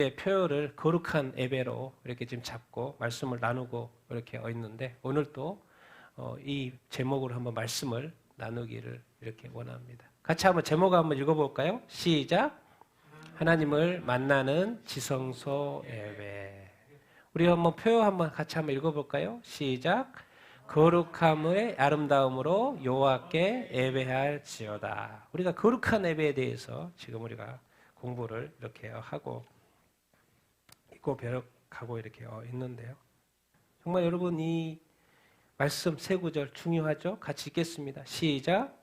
표현을 거룩한 예배로 이렇게 지금 잡고 말씀을 나누고 이렇게 있는데 오늘 또 이 제목으로 한번 말씀을 나누기를 이렇게 원합니다. 같이 한번 제목 한번 읽어볼까요? 시작. 하나님을 만나는 지성소 예배. 우리 한번 표현 한번 같이 한번 읽어볼까요? 시작. 거룩함의 아름다움으로 여호와께 예배할지어다. 우리가 거룩한 예배에 대해서 지금 우리가 공부를 이렇게 하고 있고 배워가고 이렇게 있는데요. 정말 여러분 이 말씀 세 구절 중요하죠? 같이 읽겠습니다. 시작.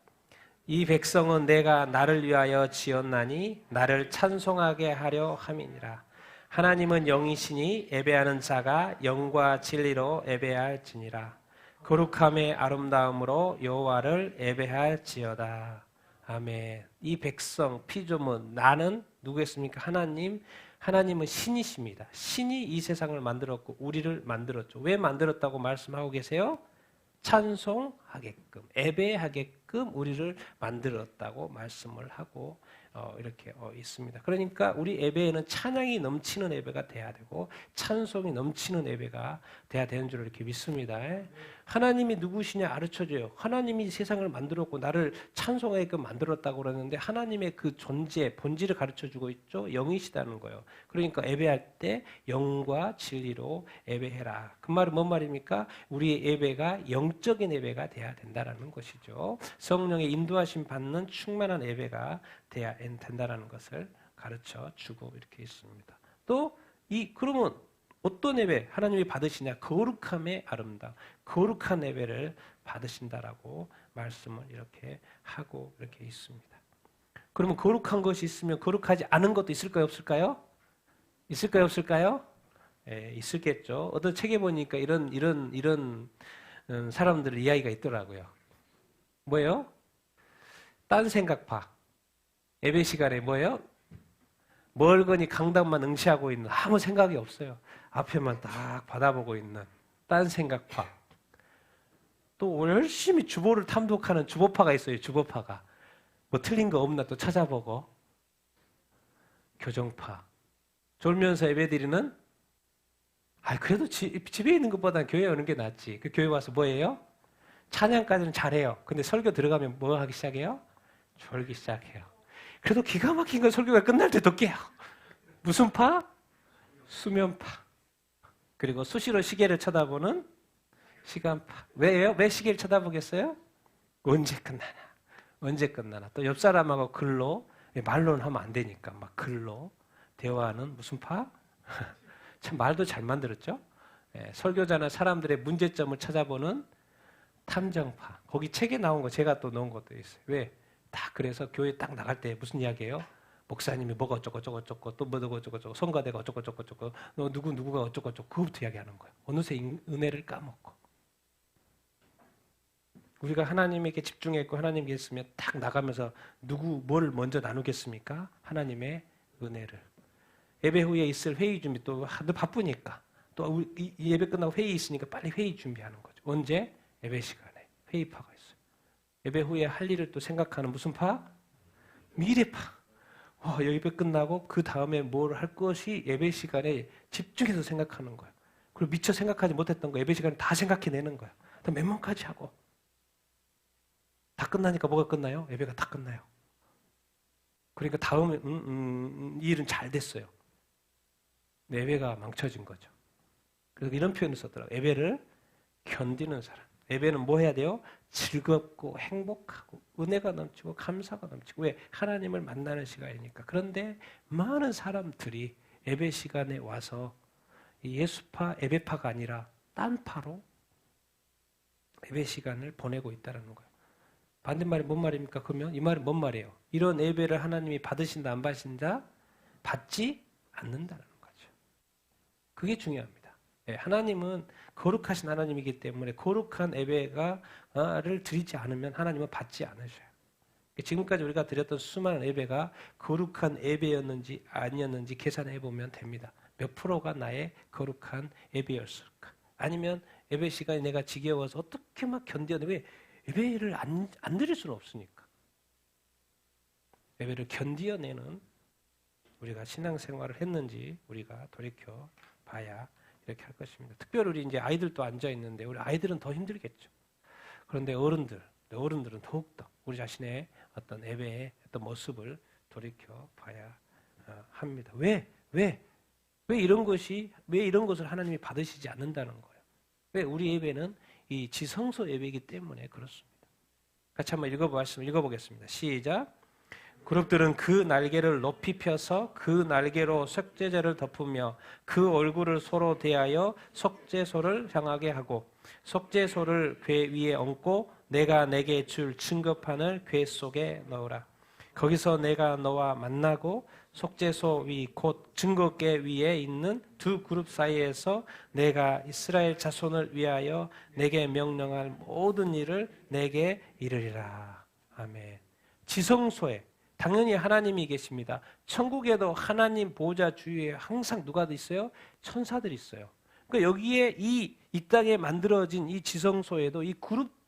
이 백성은 내가 나를 위하여 지었나니 나를 찬송하게 하려 함이니라. 하나님은 영이시니 예배하는 자가 영과 진리로 예배할지니라. 거룩함의 아름다움으로 여호와를 예배할지어다. 아멘. 이 백성 피조물 나는 누구였습니까? 하나님은 신이십니다. 신이 이 세상을 만들었고 우리를 만들었죠. 왜 만들었다고 말씀하고 계세요? 찬송하게끔, 예배하게끔 우리를 만들었다고 말씀을 하고 이렇게 있습니다. 그러니까 우리 예배에는 찬양이 넘치는 예배가 돼야 되고 찬송이 넘치는 예배가 돼야 되는 줄 이렇게 믿습니다. 하나님이 누구시냐 가르쳐줘요. 하나님이 세상을 만들었고 나를 찬송하게끔 만들었다고 그러는데 하나님의 그 존재, 본질을 가르쳐주고 있죠. 영이시다는 거예요. 그러니까 예배할 때 영과 진리로 예배해라. 그 말은 뭔 말입니까? 우리의 예배가 영적인 예배가 돼야 된다는 것이죠. 성령의 인도하심 받는 충만한 예배가 돼야 된다는 것을 가르쳐주고 이렇게 있습니다. 또 그러면 어떤 예배 하나님이 받으시냐? 거룩함의 아름다움, 거룩한 예배를 받으신다라고 말씀을 이렇게 하고 이렇게 있습니다. 그러면 거룩한 것이 있으면 거룩하지 않은 것도 있을까요? 없을까요? 있을까요? 없을까요? 예, 있을겠죠. 어떤 책에 보니까 이런 사람들의 이야기가 있더라고요. 뭐예요? 딴 생각파. 예배 시간에 뭐예요? 멀거니 강당만 응시하고 있는 아무 생각이 없어요. 앞에만 딱 받아보고 있는 딴 생각파. 또 열심히 주보를 탐독하는 주보파가 있어요. 주보파가. 뭐 틀린 거 없나 또 찾아보고. 교정파. 졸면서 예배드리는 그래도 집에 있는 것보다 교회에 오는 게 낫지. 그 교회 와서 뭐예요? 찬양까지는 잘해요. 근데 설교 들어가면 뭐 하기 시작해요? 졸기 시작해요. 그래도 기가 막힌 건 설교가 끝날 때도 깨요. 무슨 파? 수면파. 그리고 수시로 시계를 쳐다보는 시간파. 왜요? 왜 시계를 쳐다보겠어요? 언제 끝나나? 언제 끝나나? 또 옆 사람하고 글로, 말로는 하면 안 되니까 막 글로 대화하는 무슨 파? 참 말도 잘 만들었죠? 설교자나 사람들의 문제점을 찾아보는 탐정파. 거기 책에 나온 거 제가 또 넣은 것도 있어요. 왜? 딱 그래서 교회 딱 나갈 때 무슨 이야기예요? 목사님이 뭐가 어쩌고 또 뭐가 어쩌고 성가대가 어쩌고 누구가 어쩌고 그거부터 이야기하는 거예요. 어느새 은혜를 까먹고 우리가 하나님에게 집중했고 하나님께 있으면 딱 나가면서 뭘 먼저 나누겠습니까? 하나님의 은혜를. 예배 후에 있을 회의 준비 또 하도 바쁘니까 또 이 예배 끝나고 회의 있으니까 빨리 회의 준비하는 거죠. 언제? 예배 시간에 회의파가 있어요. 예배 후에 할 일을 또 생각하는 무슨 파? 미래파. 예배 끝나고 그 다음에 뭘 할 것이 예배 시간에 집중해서 생각하는 거예요. 그리고 미처 생각하지 못했던 거 예배 시간에 다 생각해내는 거예요. 몇 번까지 하고 다 끝나니까 뭐가 끝나요? 예배가 다 끝나요. 그러니까 다음에 이 일은 잘 됐어요. 예배가 망쳐진 거죠. 그래서 이런 표현을 썼더라고요. 예배를 견디는 사람. 예배는 뭐 해야 돼요? 즐겁고 행복하고 은혜가 넘치고 감사가 넘치고. 왜? 하나님을 만나는 시간이니까. 그런데 많은 사람들이 예배 시간에 와서 예수파, 예배파가 아니라 딴 파로 예배 시간을 보내고 있다는 거예요. 반대말이 뭔 말입니까? 그러면 이 말은 뭔 말이에요? 이런 예배를 하나님이 받으신다 안 받으신다? 받지 않는다는 거죠. 그게 중요합니다. 하나님은 거룩하신 하나님이기 때문에 거룩한 예배를 드리지 않으면 하나님은 받지 않으셔요. 지금까지 우리가 드렸던 수많은 예배가 거룩한 예배였는지 아니었는지 계산해 보면 됩니다. 몇 프로가 나의 거룩한 예배였을까? 아니면 예배 시간에 내가 지겨워서 어떻게 막 견뎌내? 왜? 예배를 안 드릴 수는 없으니까. 예배를 견디어내는 우리가 신앙생활을 했는지 우리가 돌이켜 봐야 이렇게 할 것입니다. 특별히 우리 이제 아이들도 앉아 있는데 우리 아이들은 더 힘들겠죠. 그런데 어른들은 더욱더 우리 자신의 어떤 예배의 어떤 모습을 돌이켜 봐야 합니다. 왜 이런 것을 하나님이 받으시지 않는다는 거예요. 왜 우리 예배는 이 지성소 예배이기 때문에 그렇습니다. 같이 한번 읽어보겠습니다. 시작. 그룹들은 그 날개를 높이 펴서 그 날개로 속죄제를 덮으며 그 얼굴을 서로 대하여 속죄소를 향하게 하고 속죄소를 궤 위에 얹고 내가 내게 줄 증거판을 궤 속에 넣으라. 거기서 내가 너와 만나고 속죄소 위 곧 증거궤 위에 있는 두 그룹 사이에서 내가 이스라엘 자손을 위하여 내게 명령할 모든 일을 내게 이르리라. 아멘. 지성소에 당연히 하나님이 계십니다. 천국에도 하나님 보좌 주위에 항상 누가 있어요? 천사들이 있어요. 그러니까 여기에 이 땅에 만들어진 이 지성소에도 이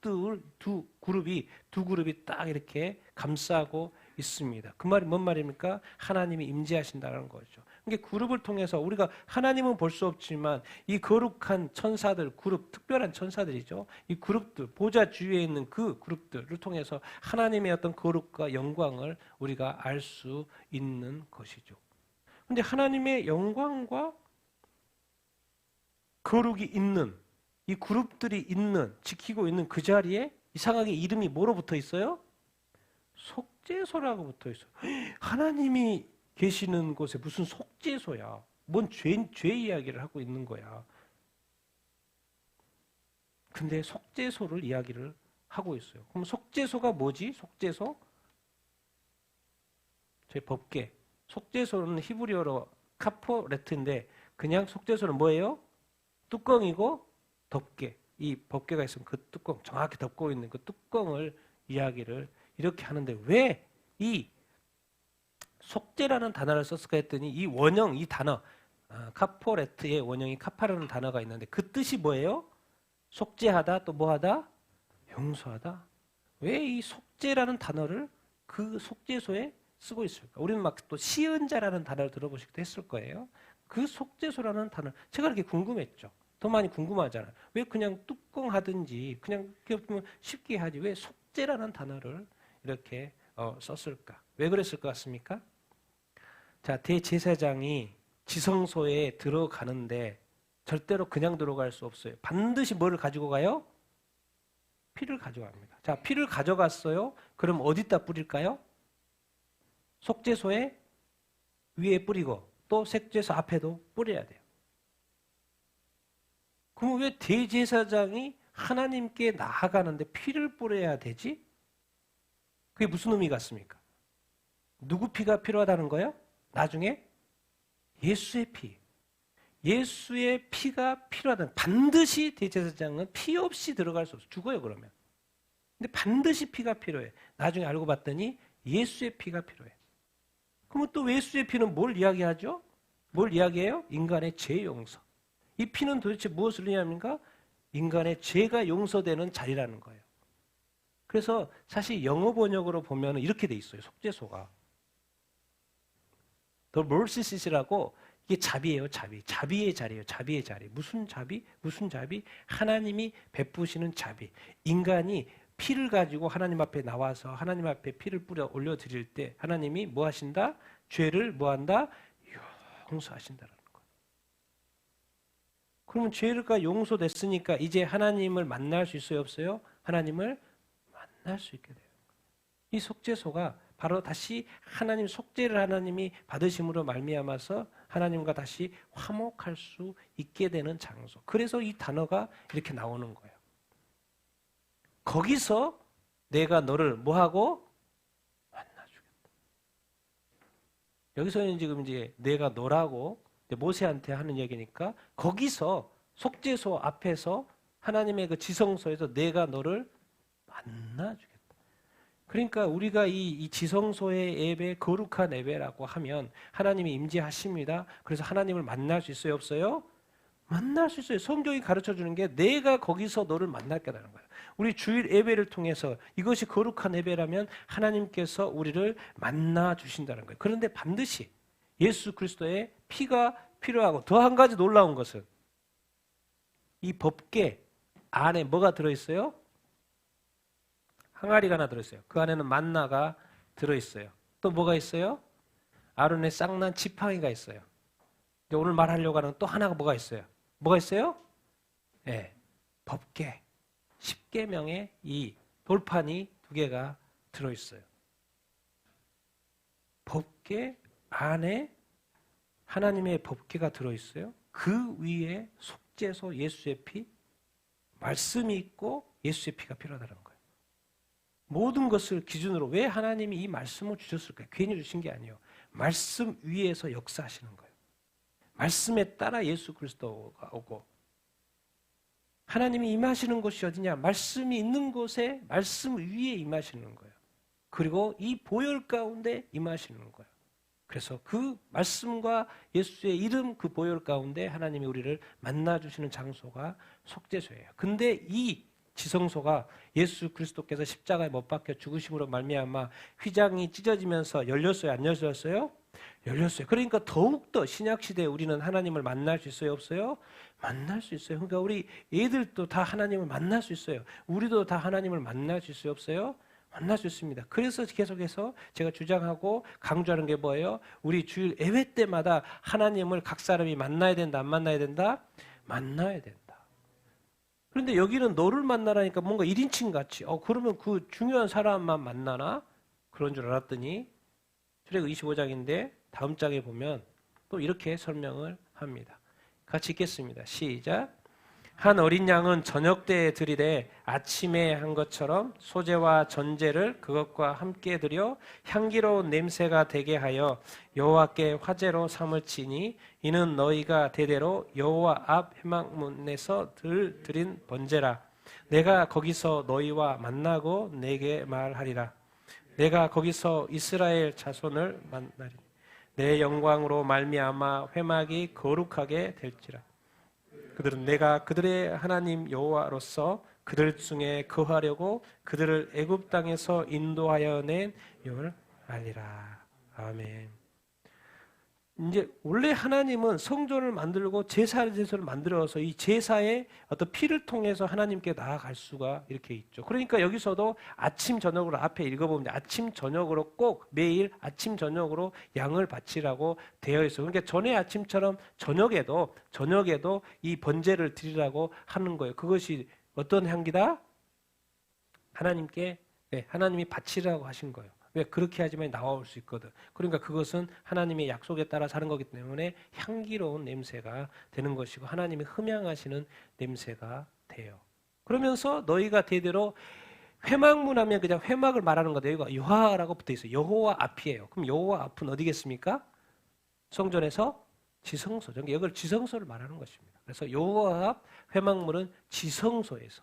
두 그룹이 딱 이렇게 감싸고 있습니다. 그 말이 뭔 말입니까? 하나님이 임재하신다는 거죠. 그러니까 그룹을 통해서 우리가 하나님은 볼 수 없지만 이 거룩한 천사들, 그룹, 특별한 천사들이죠. 이 그룹들, 보좌 주위에 있는 그 그룹들을 통해서 하나님의 어떤 거룩과 영광을 우리가 알 수 있는 것이죠. 그런데 하나님의 영광과 거룩이 있는 이 그룹들이 지키고 있는 그 자리에 이상하게 이름이 뭐로 붙어 있어요? 속죄소라고 붙어 있어요. 하나님이 계시는 곳에 무슨 속죄소야. 뭔 죄 이야기를 하고 있는 거야. 근데 속죄소를 이야기를 하고 있어요. 그럼 속죄소가 뭐지? 속죄소? 저희 법궤. 속죄소는 히브리어로 카포레트인데 그냥 속죄소는 뭐예요? 뚜껑이고 덮개. 이 법궤가 있으면 그 뚜껑, 정확히 덮고 있는 그 뚜껑을 이야기를 이렇게 하는데 왜 이 속죄라는 단어를 썼을까 했더니 이 원형, 이 단어 카포레트의 원형이 카파라는 단어가 있는데 그 뜻이 뭐예요? 속죄하다 또 뭐하다? 용서하다. 왜 이 속죄라는 단어를 그 속죄소에 쓰고 있을까? 우리는 막 또 시은자라는 단어를 들어보시기도 했을 거예요. 그 속죄소라는 단어 제가 이렇게 궁금했죠. 더 많이 궁금하잖아요. 왜 그냥 뚜껑 하든지 그냥 쉽게 하지 왜 속죄라는 단어를 이렇게 썼을까? 왜 그랬을 것 같습니까? 자, 대제사장이 지성소에 들어가는데 절대로 그냥 들어갈 수 없어요. 반드시 뭐를 가지고 가요? 피를 가져갑니다. 자, 피를 가져갔어요. 그럼 어디다 뿌릴까요? 속죄소에 위에 뿌리고 또 속죄소 앞에도 뿌려야 돼요. 그럼 왜 대제사장이 하나님께 나아가는데 피를 뿌려야 되지? 그게 무슨 의미 같습니까? 누구 피가 필요하다는 거예요? 나중에 예수의 피. 예수의 피가 필요하다는 반드시 대제사장은 피 없이 들어갈 수 없어요. 죽어요 그러면. 근데 반드시 피가 필요해. 나중에 알고 봤더니 예수의 피가 필요해. 그러면 또 예수의 피는 뭘 이야기하죠? 뭘 이야기해요? 인간의 죄 용서. 이 피는 도대체 무엇을 의미합니까? 인간의 죄가 용서되는 자리라는 거예요. 그래서 사실 영어 번역으로 보면 이렇게 돼 있어요. 속죄소가. The mercy seat이라고 이게 자비예요. 자비의 자리예요. 자비의 자리. 무슨 자비? 무슨 자비? 하나님이 베푸시는 자비. 인간이 피를 가지고 하나님 앞에 나와서 하나님 앞에 피를 뿌려 올려드릴 때 하나님이 뭐 하신다? 죄를 뭐 한다? 용서하신다는 거예요. 그러면 죄가 용서됐으니까 이제 하나님을 만날 수 있어요? 없어요? 하나님을 만날 수 있게 돼요. 이 속죄소가 바로 다시 하나님 속죄를 하나님이 받으심으로 말미암아서 하나님과 다시 화목할 수 있게 되는 장소. 그래서 이 단어가 이렇게 나오는 거예요. 거기서 내가 너를 뭐하고 만나주겠다. 여기서는 지금 이제 내가 너라고 모세한테 하는 얘기니까 거기서 속죄소 앞에서 하나님의 그 지성소에서 내가 너를 만나주겠다. 그러니까 우리가 이 지성소의 예배, 거룩한 예배라고 하면 하나님이 임재하십니다. 그래서 하나님을 만날 수 있어요? 없어요? 만날 수 있어요. 성경이 가르쳐주는 게 내가 거기서 너를 만날게라는 거예요. 우리 주일 예배를 통해서 이것이 거룩한 예배라면 하나님께서 우리를 만나 주신다는 거예요. 그런데 반드시 예수 그리스도의 피가 필요하고 더 한 가지 놀라운 것은 이 법궤 안에 뭐가 들어있어요? 항아리가 하나 들어있어요. 그 안에는 만나가 들어있어요. 또 뭐가 있어요? 아론의 쌍난 지팡이가 있어요. 오늘 말하려고 하는 또 하나가 뭐가 있어요? 뭐가 있어요? 네, 법궤 10계명의 이 돌판이 2개가 들어있어요. 법궤 안에 하나님의 법궤가 들어있어요. 그 위에 속죄소 예수의 피, 말씀이 있고 예수의 피가 필요하다는 거예요. 모든 것을 기준으로 왜 하나님이 이 말씀을 주셨을까요? 괜히 주신 게 아니에요. 말씀 위에서 역사하시는 거예요. 말씀에 따라 예수 그리스도가 오고 하나님이 임하시는 곳이 어디냐? 말씀이 있는 곳에 말씀 위에 임하시는 거예요. 그리고 이 보혈 가운데 임하시는 거예요. 그래서 그 말씀과 예수의 이름 그 보혈 가운데 하나님이 우리를 만나주시는 장소가 속죄소예요. 근데 이 지성소가 예수 그리스도께서 십자가에 못 박혀 죽으심으로 말미암아 휘장이 찢어지면서 열렸어요? 안 열렸어요? 열렸어요. 그러니까 더욱더 신약시대에 우리는 하나님을 만날 수 있어요? 없어요? 만날 수 있어요. 그러니까 우리 애들도 다 하나님을 만날 수 있어요. 우리도 다 하나님을 만날 수 있어요? 없어요? 만날 수 있습니다. 그래서 계속해서 제가 주장하고 강조하는 게 뭐예요? 우리 주일 예배 때마다 하나님을 각 사람이 만나야 된다, 안 만나야 된다? 만나야 된다. 그런데 여기는 너를 만나라니까 뭔가 1인칭 같이 그러면 그 중요한 사람만 만나나? 그런 줄 알았더니 출애굽 25장인데 다음 장에 보면 또 이렇게 설명을 합니다. 같이 읽겠습니다. 시작. 한 어린 양은 저녁 때에 드리되 아침에 한 것처럼 소제와 전제를 그것과 함께 드려 향기로운 냄새가 되게 하여 여호와께 화제로 삼을지니 이는 너희가 대대로 여호와 앞 회막문에서 드린 번제라. 내가 거기서 너희와 만나고 내게 말하리라. 내가 거기서 이스라엘 자손을 만나리니 내 영광으로 말미암아 회막이 거룩하게 될지라. 그들은 내가 그들의 하나님 여호와로서 그들 중에 거하려고 그들을 애굽 땅에서 인도하여 낸 여호와를 알리라. 아멘. 이제 원래 하나님은 성전을 만들고 제사를 만들어서 이 제사의 어떤 피를 통해서 하나님께 나아갈 수가 이렇게 있죠. 그러니까 여기서도 아침 저녁으로 앞에 읽어보면 아침 저녁으로 꼭 매일 아침 저녁으로 양을 바치라고 되어 있어요. 그러니까 전에 아침처럼 저녁에도 이 번제를 드리라고 하는 거예요. 그것이 어떤 향기다? 하나님께 하나님이 바치라고 하신 거예요. 왜? 그렇게 하지만 나올 수 있거든. 그러니까 그것은 하나님의 약속에 따라 사는 거기 때문에 향기로운 냄새가 되는 것이고 하나님이 흠향하시는 냄새가 돼요. 그러면서 너희가 대대로 회막문 하면 그냥 회막을 말하는 거다. 여기가 여호와라고 붙어 있어요. 여호와 앞이에요. 그럼 여호와 앞은 어디겠습니까? 성전에서 지성소죠. 여기를 지성소를 말하는 것입니다. 그래서 여호와 앞 회막문은 지성소에서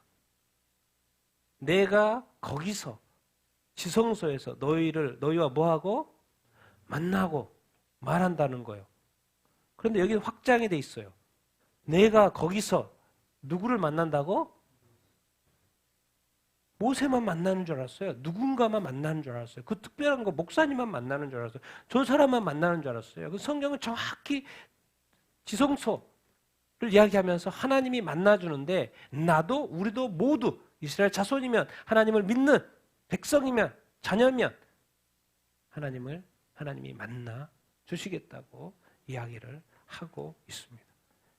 내가 거기서 지성소에서 너희와 뭐하고? 만나고 말한다는 거예요. 그런데 여기는 확장이 돼 있어요. 내가 거기서 누구를 만난다고? 모세만 만나는 줄 알았어요. 누군가만 만나는 줄 알았어요. 그 특별한 거 목사님만 만나는 줄 알았어요. 저 사람만 만나는 줄 알았어요. 그 성경은 정확히 지성소를 이야기하면서 하나님이 만나주는데 나도 우리도 모두 이스라엘 자손이면 하나님을 믿는 백성이면 자녀면 하나님이 만나 주시겠다고 이야기를 하고 있습니다.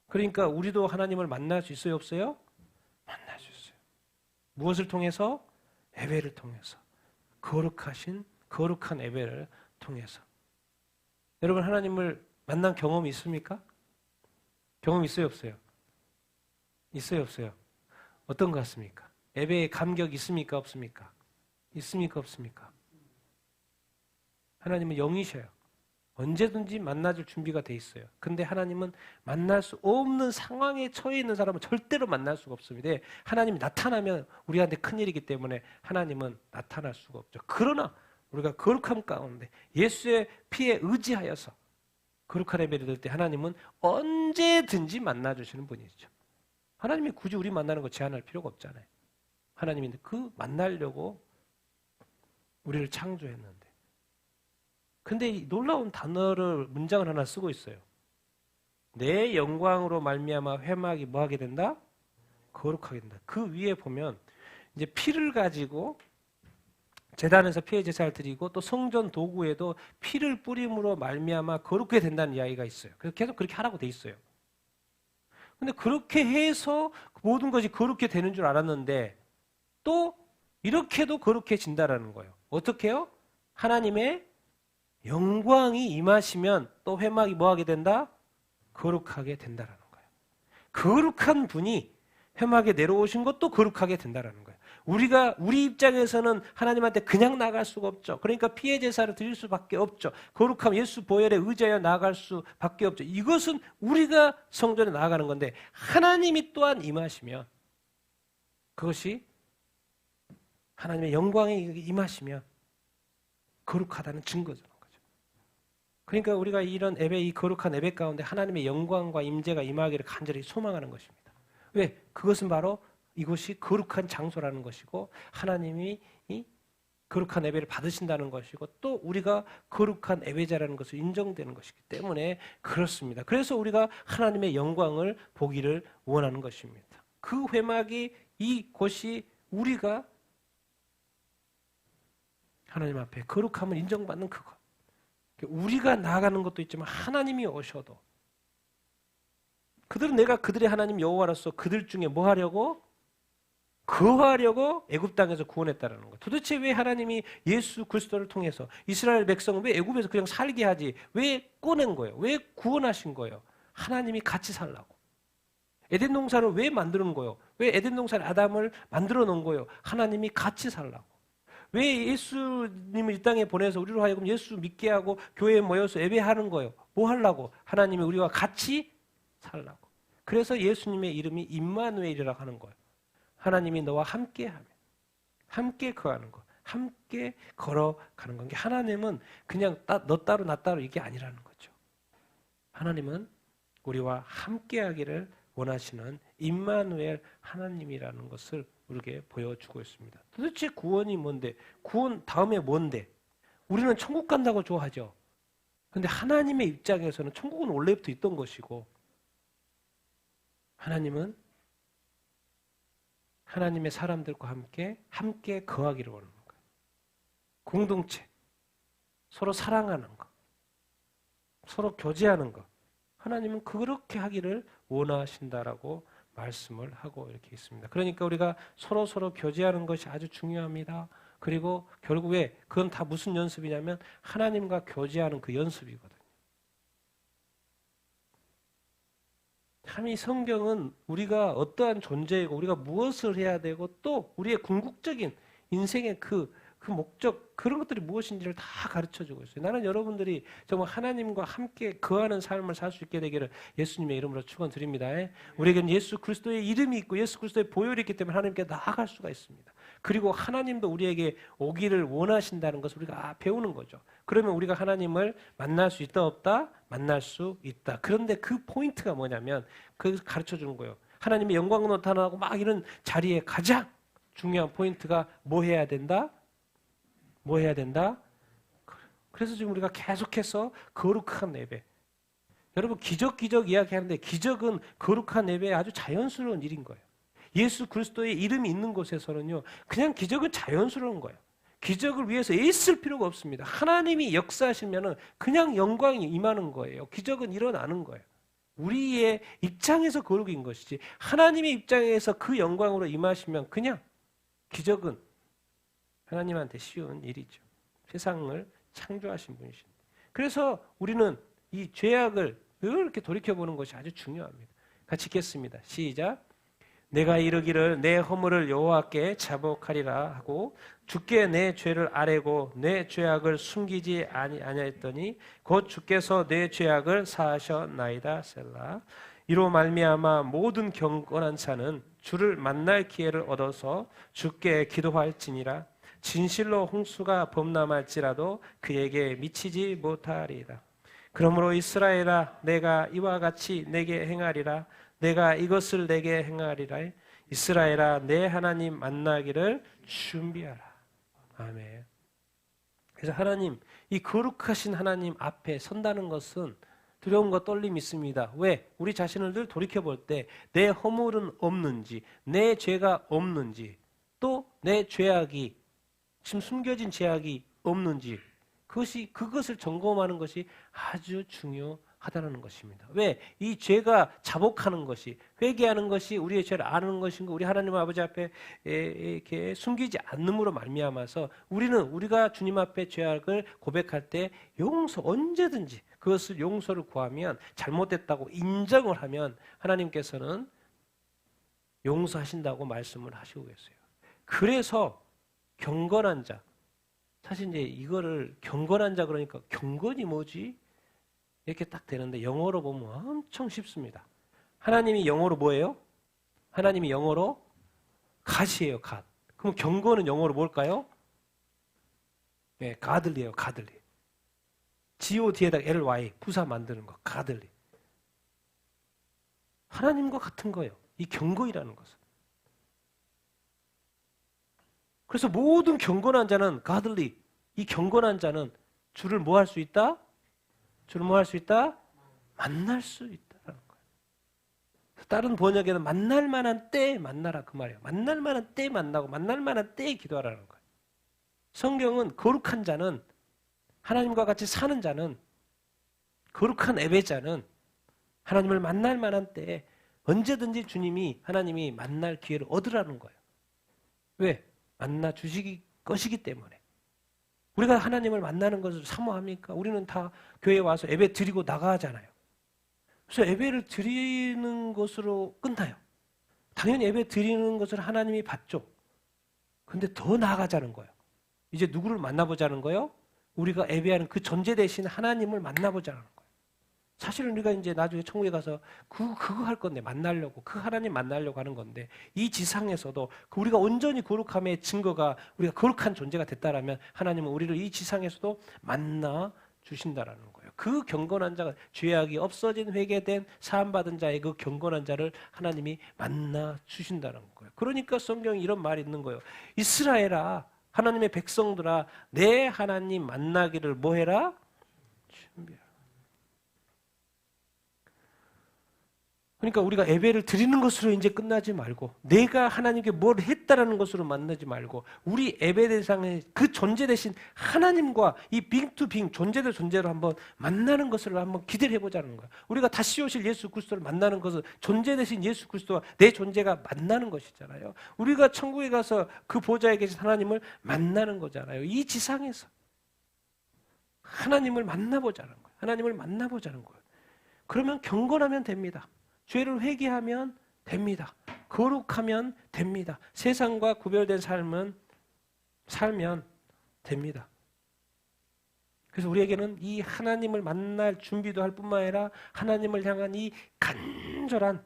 그러니까 우리도 하나님을 만날 수 있어요, 없어요? 만날 수 있어요. 무엇을 통해서? 예배를 통해서. 거룩한 예배를 통해서. 여러분 하나님을 만난 경험이 있습니까? 경험 있어요, 없어요? 있어요, 없어요? 어떤 것 같습니까? 예배의 감격 있습니까, 없습니까? 있습니까, 없습니까? 하나님은 영이셔요. 언제든지 만나줄 준비가 돼 있어요. 근데 하나님은 만날 수 없는 상황에 처해 있는 사람은 절대로 만날 수가 없습니다. 하나님이 나타나면 우리한테 큰일이기 때문에 하나님은 나타날 수가 없죠. 그러나 우리가 거룩함 가운데 예수의 피에 의지하여서 거룩한 예배를 드릴 때 하나님은 언제든지 만나주시는 분이죠. 하나님이 굳이 우리 만나는 거 제한할 필요가 없잖아요. 하나님이 그 만나려고 우리를 창조했는데 근데 이 놀라운 단어를 문장을 하나 쓰고 있어요. 내 영광으로 말미암아 회막이 뭐하게 된다? 거룩하게 된다. 그 위에 보면 이제 피를 가지고 제단에서 피의 제사를 드리고 또 성전 도구에도 피를 뿌림으로 말미암아 거룩하게 된다는 이야기가 있어요. 그래서 계속 그렇게 하라고 돼 있어요. 근데 그렇게 해서 모든 것이 거룩해 되는 줄 알았는데 또 이렇게도 거룩해진다라는 거예요. 어떻게 해요? 하나님의 영광이 임하시면 또 회막이 뭐하게 된다? 거룩하게 된다라는 거예요. 거룩한 분이 회막에 내려오신 것도 거룩하게 된다라는 거예요. 우리 입장에서는 하나님한테 그냥 나갈 수가 없죠. 그러니까 피의 제사를 드릴 수밖에 없죠. 거룩함 예수 보혈에 의지하여 나아갈 수밖에 없죠. 이것은 우리가 성전에 나아가는 건데 하나님이 또한 임하시면 그것이 하나님의 영광이 임하시면 거룩하다는 증거죠. 그러니까 우리가 이런 예배, 이 거룩한 예배 가운데 하나님의 영광과 임재가 임하기를 간절히 소망하는 것입니다. 왜? 그것은 바로 이곳이 거룩한 장소라는 것이고 하나님이 이 거룩한 예배를 받으신다는 것이고 또 우리가 거룩한 예배자라는 것을 인정되는 것이기 때문에 그렇습니다. 그래서 우리가 하나님의 영광을 보기를 원하는 것입니다. 그 회막이 이곳이 우리가 하나님 앞에 거룩함을 인정받는 그것. 우리가 나아가는 것도 있지만 하나님이 오셔도 그들은 내가 그들의 하나님 여호와로서 그들 중에 뭐 하려고? 거하려고 애굽 땅에서 구원했다라는 거예요. 도대체 왜 하나님이 예수 그리스도를 통해서 이스라엘 백성은 왜 애굽에서 그냥 살게 하지? 왜 꺼낸 거예요? 왜 구원하신 거예요? 하나님이 같이 살라고. 에덴 동산을 왜 만드는 거예요? 왜 에덴 동산에 아담을 만들어 놓은 거예요? 하나님이 같이 살라고. 왜 예수님을 이 땅에 보내서 우리로 하여금 예수 믿게 하고 교회에 모여서 예배하는 거예요? 뭐 하려고? 하나님이 우리와 같이 살라고. 그래서 예수님의 이름이 임마누엘이라고 하는 거예요. 하나님이 너와 함께하면 함께 거하는 거, 함께 걸어가는 건 게 하나님은 그냥 너 따로 나 따로 이게 아니라는 거죠. 하나님은 우리와 함께하기를 원하시는 임마누엘 하나님이라는 것을 우리에게 보여주고 있습니다. 도대체 구원이 뭔데? 구원 다음에 뭔데? 우리는 천국 간다고 좋아하죠. 그런데 하나님의 입장에서는 천국은 원래부터 있던 것이고 하나님은 하나님의 사람들과 함께 거하기를 원하는 거예요. 공동체, 서로 사랑하는 것, 서로 교제하는 것. 하나님은 그렇게 하기를 원하신다라고 말씀을 하고 이렇게 있습니다. 그러니까 우리가 서로 교제하는 것이 아주 중요합니다. 그리고 결국에 그건 다 무슨 연습이냐면 하나님과 교제하는 그 연습이거든요. 참 이 성경은 우리가 어떠한 존재이고 우리가 무엇을 해야 되고 또 우리의 궁극적인 인생의 그 목적 그런 것들이 무엇인지를 다 가르쳐주고 있어요. 나는 여러분들이 정말 하나님과 함께 거하는 삶을 살 수 있게 되기를 예수님의 이름으로 축원드립니다. 우리에게는 예수 그리스도의 이름이 있고 예수 그리스도의 보혈이 있기 때문에 하나님께 나아갈 수가 있습니다. 그리고 하나님도 우리에게 오기를 원하신다는 것을 우리가 배우는 거죠. 그러면 우리가 하나님을 만날 수 있다 없다? 만날 수 있다. 그런데 그 포인트가 뭐냐면 그 가르쳐주는 거예요. 하나님의 영광으로 나타나고 막 이런 자리에 가장 중요한 포인트가 뭐 해야 된다? 뭐 해야 된다? 그래서 지금 우리가 계속해서 거룩한 예배. 여러분 기적 이야기하는데 기적은 거룩한 예배의 아주 자연스러운 일인 거예요. 예수 그리스도의 이름이 있는 곳에서는요. 그냥 기적은 자연스러운 거예요. 기적을 위해서 애쓸 필요가 없습니다. 하나님이 역사하시면은 그냥 영광이 임하는 거예요. 기적은 일어나는 거예요. 우리의 입장에서 거룩인 것이지 하나님의 입장에서 그 영광으로 임하시면 그냥 기적은 하나님한테 쉬운 일이죠. 세상을 창조하신 분이신데. 그래서 우리는 이 죄악을 이렇게 돌이켜보는 것이 아주 중요합니다. 같이 읽겠습니다. 시작. 내가 이르기를 내 허물을 여호와께 자복하리라 하고 주께 내 죄를 아뢰고 내 죄악을 숨기지 아니하였더니 곧 주께서 내 죄악을 사하셨나이다. 셀라. 이로 말미암아 모든 경건한 자는 주를 만날 기회를 얻어서 주께 기도할지니라. 진실로 홍수가 범람할지라도 그에게 미치지 못하리라. 그러므로 이스라엘아 내가 이와 같이 내게 행하리라. 내가 이것을 내게 행하리라. 이스라엘아 내 하나님 만나기를 준비하라. 아멘. 그래서 하나님, 이 거룩하신 하나님 앞에 선다는 것은 두려움과 떨림이 있습니다. 왜? 우리 자신을 늘 돌이켜볼 때 내 허물은 없는지, 내 죄가 없는지, 또 내 죄악이, 지금 숨겨진 죄악이 없는지, 그것을 점검하는 것이 아주 중요하다는 것입니다. 왜? 이 죄가 자복하는 것이, 회개하는 것이 우리의 죄를 아는 것인 거, 우리 하나님 아버지 앞에 이렇게 숨기지 않음으로 말미암아서 우리가 주님 앞에 죄악을 고백할 때 언제든지 그것을 용서를 구하면, 잘못됐다고 인정을 하면 하나님께서는 용서하신다고 말씀을 하시고 계세요. 그래서 경건한 자, 사실 이제 이거를 경건한 자 그러니까 경건이 뭐지? 이렇게 딱 되는데 영어로 보면 엄청 쉽습니다. 하나님이 영어로 뭐예요? 하나님이 영어로 갓이에요, 갓. 그럼 경건은 영어로 뭘까요? 네, 가들리예요, 가들리. god에다가 ly 부사 만드는 거, 가들리. 하나님과 같은 거예요. 이 경건이라는 것은. 그래서 모든 경건한 자는 가들리, 이 경건한 자는 주를 뭐 할 수 있다? 주를 뭐 할 수 있다? 만날 수 있다라는 거예요. 다른 번역에는 만날 만한 때에 만나라 그 말이에요. 만날 만한 때에 만나고 만날 만한 때에 기도하라는 거예요. 성경은 거룩한 자는, 하나님과 같이 사는 자는, 거룩한 예배자는 하나님을 만날 만한 때에 언제든지 하나님이 만날 기회를 얻으라는 거예요. 왜? 만나 주시기 것이기 때문에. 우리가 하나님을 만나는 것을 사모합니까? 우리는 다 교회에 와서 예배 드리고 나가잖아요. 그래서 예배를 드리는 것으로 끝나요. 당연히 예배 드리는 것을 하나님이 받죠. 근데 더 나아가자는 거예요. 이제 누구를 만나보자는 거예요? 우리가 예배하는 그 존재 대신 하나님을 만나보자는 거예요. 사실은 우리가 이제 나중에 천국에 가서 그거 할 건데, 만나려고, 그 하나님 만나려고 하는 건데, 이 지상에서도 우리가 온전히 거룩함의 증거가 우리가 거룩한 존재가 됐다라면 하나님은 우리를 이 지상에서도 만나 주신다라는 거예요. 그 경건한 자가, 죄악이 없어진 회개된 사함받은 자의 그 경건한 자를 하나님이 만나 주신다는 거예요. 그러니까 성경에 이런 말이 있는 거예요. 이스라엘아, 하나님의 백성들아, 내 하나님 만나기를 뭐 해라? 준비하라. 그러니까 우리가 예배를 드리는 것으로 이제 끝나지 말고, 내가 하나님께 뭘 했다라는 것으로 만나지 말고, 우리 예배 대상의 그 존재 대신 하나님과 이 빙투빙 존재 대 존재로 한번 만나는 것을 한번 기대를 해보자는 거야. 우리가 다시 오실 예수 그리스도를 만나는 것은 존재 대신 예수 그리스도와 내 존재가 만나는 것이잖아요. 우리가 천국에 가서 그 보좌에 계신 하나님을 만나는 거잖아요. 이 지상에서 하나님을 만나보자는 거예요. 하나님을 만나보자는 거예요. 그러면 경건하면 됩니다. 죄를 회개하면 됩니다. 거룩하면 됩니다. 세상과 구별된 살면 됩니다. 그래서 우리에게는 이 하나님을 만날 준비도 할 뿐만 아니라 하나님을 향한 이 간절한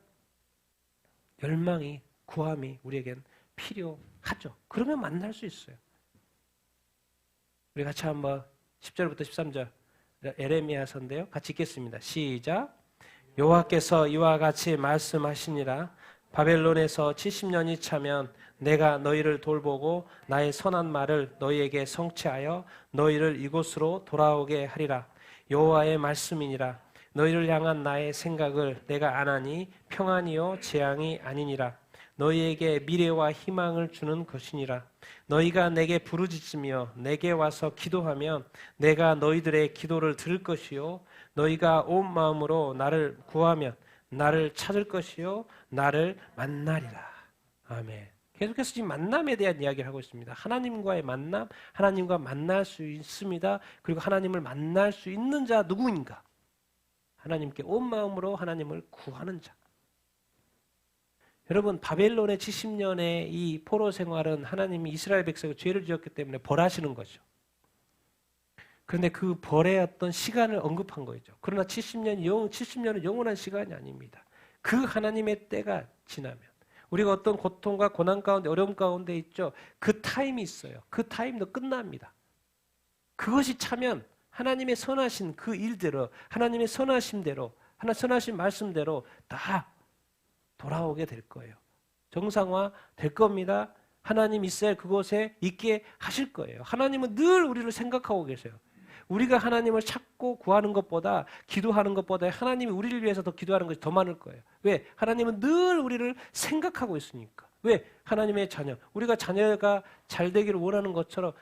열망이, 구함이 우리에겐 필요하죠. 그러면 만날 수 있어요. 우리 같이 한번 10절부터 13절 에레미야서인데요. 같이 읽겠습니다. 시작. 여호와께서 이와 같이 말씀하시니라. 바벨론에서 70년이 차면 내가 너희를 돌보고 나의 선한 말을 너희에게 성취하여 너희를 이곳으로 돌아오게 하리라. 여호와의 말씀이니라. 너희를 향한 나의 생각을 내가 아나니 평안이요 재앙이 아니니라. 너희에게 미래와 희망을 주는 것이니라. 너희가 내게 부르짖으며 내게 와서 기도하면 내가 너희들의 기도를 들을 것이요 너희가 온 마음으로 나를 구하면 나를 찾을 것이요 나를 만나리라. 아멘. 계속해서 지금 만남에 대한 이야기를 하고 있습니다. 하나님과의 만남, 하나님과 만날 수 있습니다. 그리고 하나님을 만날 수 있는 자 누구인가? 하나님께 온 마음으로 하나님을 구하는 자. 여러분, 바벨론의 70년의 이 포로 생활은 하나님이 이스라엘 백성이 죄를 지었기 때문에 벌하시는 거죠. 그런데 그 벌의 어떤 시간을 언급한 거죠. 그러나 70년은 영원한 시간이 아닙니다. 그 하나님의 때가 지나면 우리가 어떤 고통과 고난 가운데, 어려움 가운데 있죠. 그 타임이 있어요. 그 타임도 끝납니다. 그것이 차면 하나님의 선하신 그 일대로, 하나님의 선하심대로, 선하신 말씀대로 다 돌아오게 될 거예요. 정상화 될 겁니다. 하나님 이스라엘 그곳에 있게 하실 거예요. 하나님은 늘 우리를 생각하고 계세요. 우리가 하나님을 찾고 구하는 것보다 기도하는 것보다 하나님이 우리를 위해서 더 기도하는 것이 더 많을 거예요. 왜? 하나님은 늘 우리를 생각하고 있으니까. 왜? 하나님의 자녀. 우리가 자녀가 잘 되기를 원하는 것처럼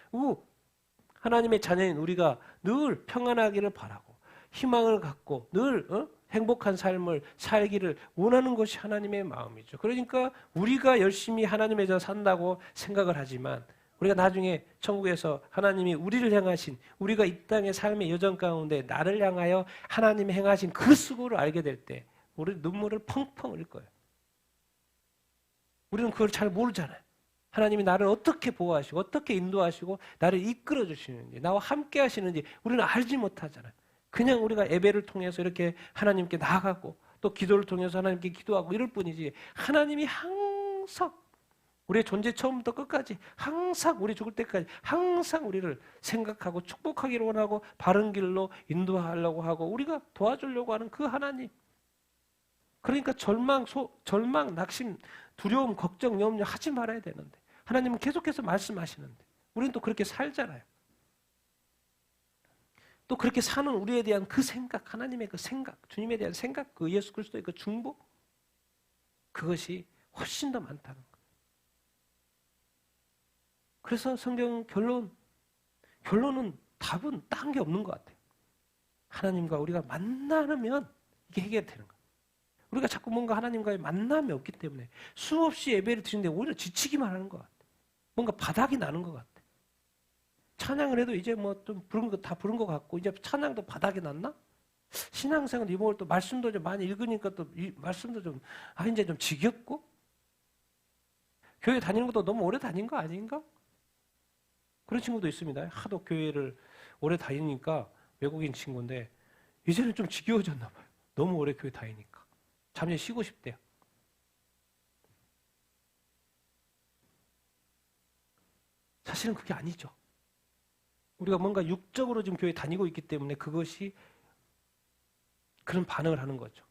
하나님의 자녀인 우리가 늘 평안하기를 바라고 희망을 갖고 늘 행복한 삶을 살기를 원하는 것이 하나님의 마음이죠. 그러니까 우리가 열심히 하나님에서 산다고 생각을 하지만 우리가 나중에 천국에서 하나님이 우리를 향하신 우리가 이 땅의 삶의 여정 가운데 나를 향하여 하나님이 행하신 그 수고를 알게 될 때 우리 눈물을 펑펑 흘릴 거예요. 우리는 그걸 잘 모르잖아요. 하나님이 나를 어떻게 보호하시고 어떻게 인도하시고 나를 이끌어 주시는지 나와 함께 하시는지 우리는 알지 못하잖아요. 그냥 우리가 예배를 통해서 이렇게 하나님께 나아가고 또 기도를 통해서 하나님께 기도하고 이럴 뿐이지 하나님이 항상 우리의 존재 처음부터 끝까지 항상 우리 죽을 때까지 항상 우리를 생각하고 축복하기를 원하고 바른 길로 인도하려고 하고 우리가 도와주려고 하는 그 하나님. 그러니까 절망, 낙심, 두려움, 걱정, 염려 하지 말아야 되는데 하나님은 계속해서 말씀하시는데 우리는 또 그렇게 살잖아요. 또 그렇게 사는 우리에 대한 그 생각, 하나님의 그 생각, 주님에 대한 생각, 그 예수 그리스도의 그 중보 그것이 훨씬 더 많다는 거예요. 그래서 성경 결론은 답은 딴 게 없는 것 같아요. 하나님과 우리가 만나면 이게 해결되는 거예요. 우리가 자꾸 뭔가 하나님과의 만남이 없기 때문에 수없이 예배를 드리는데 오히려 지치기만 하는 것 같아요. 뭔가 바닥이 나는 것 같아요. 찬양을 해도 이제 뭐 좀 부른 거 다 부른 것 같고 이제 찬양도 바닥이 났나? 신앙생활 이번 또 말씀도 좀 많이 읽으니까 또 말씀도 좀 이제 좀 지겹고 교회 다니는 것도 너무 오래 다닌 거 아닌가? 그런 친구도 있습니다. 하도 교회를 오래 다니니까 외국인 친구인데 이제는 좀 지겨워졌나 봐요. 너무 오래 교회 다니니까. 잠시 쉬고 싶대요. 사실은 그게 아니죠. 우리가 뭔가 육적으로 지금 교회 다니고 있기 때문에 그것이 그런 반응을 하는 거죠.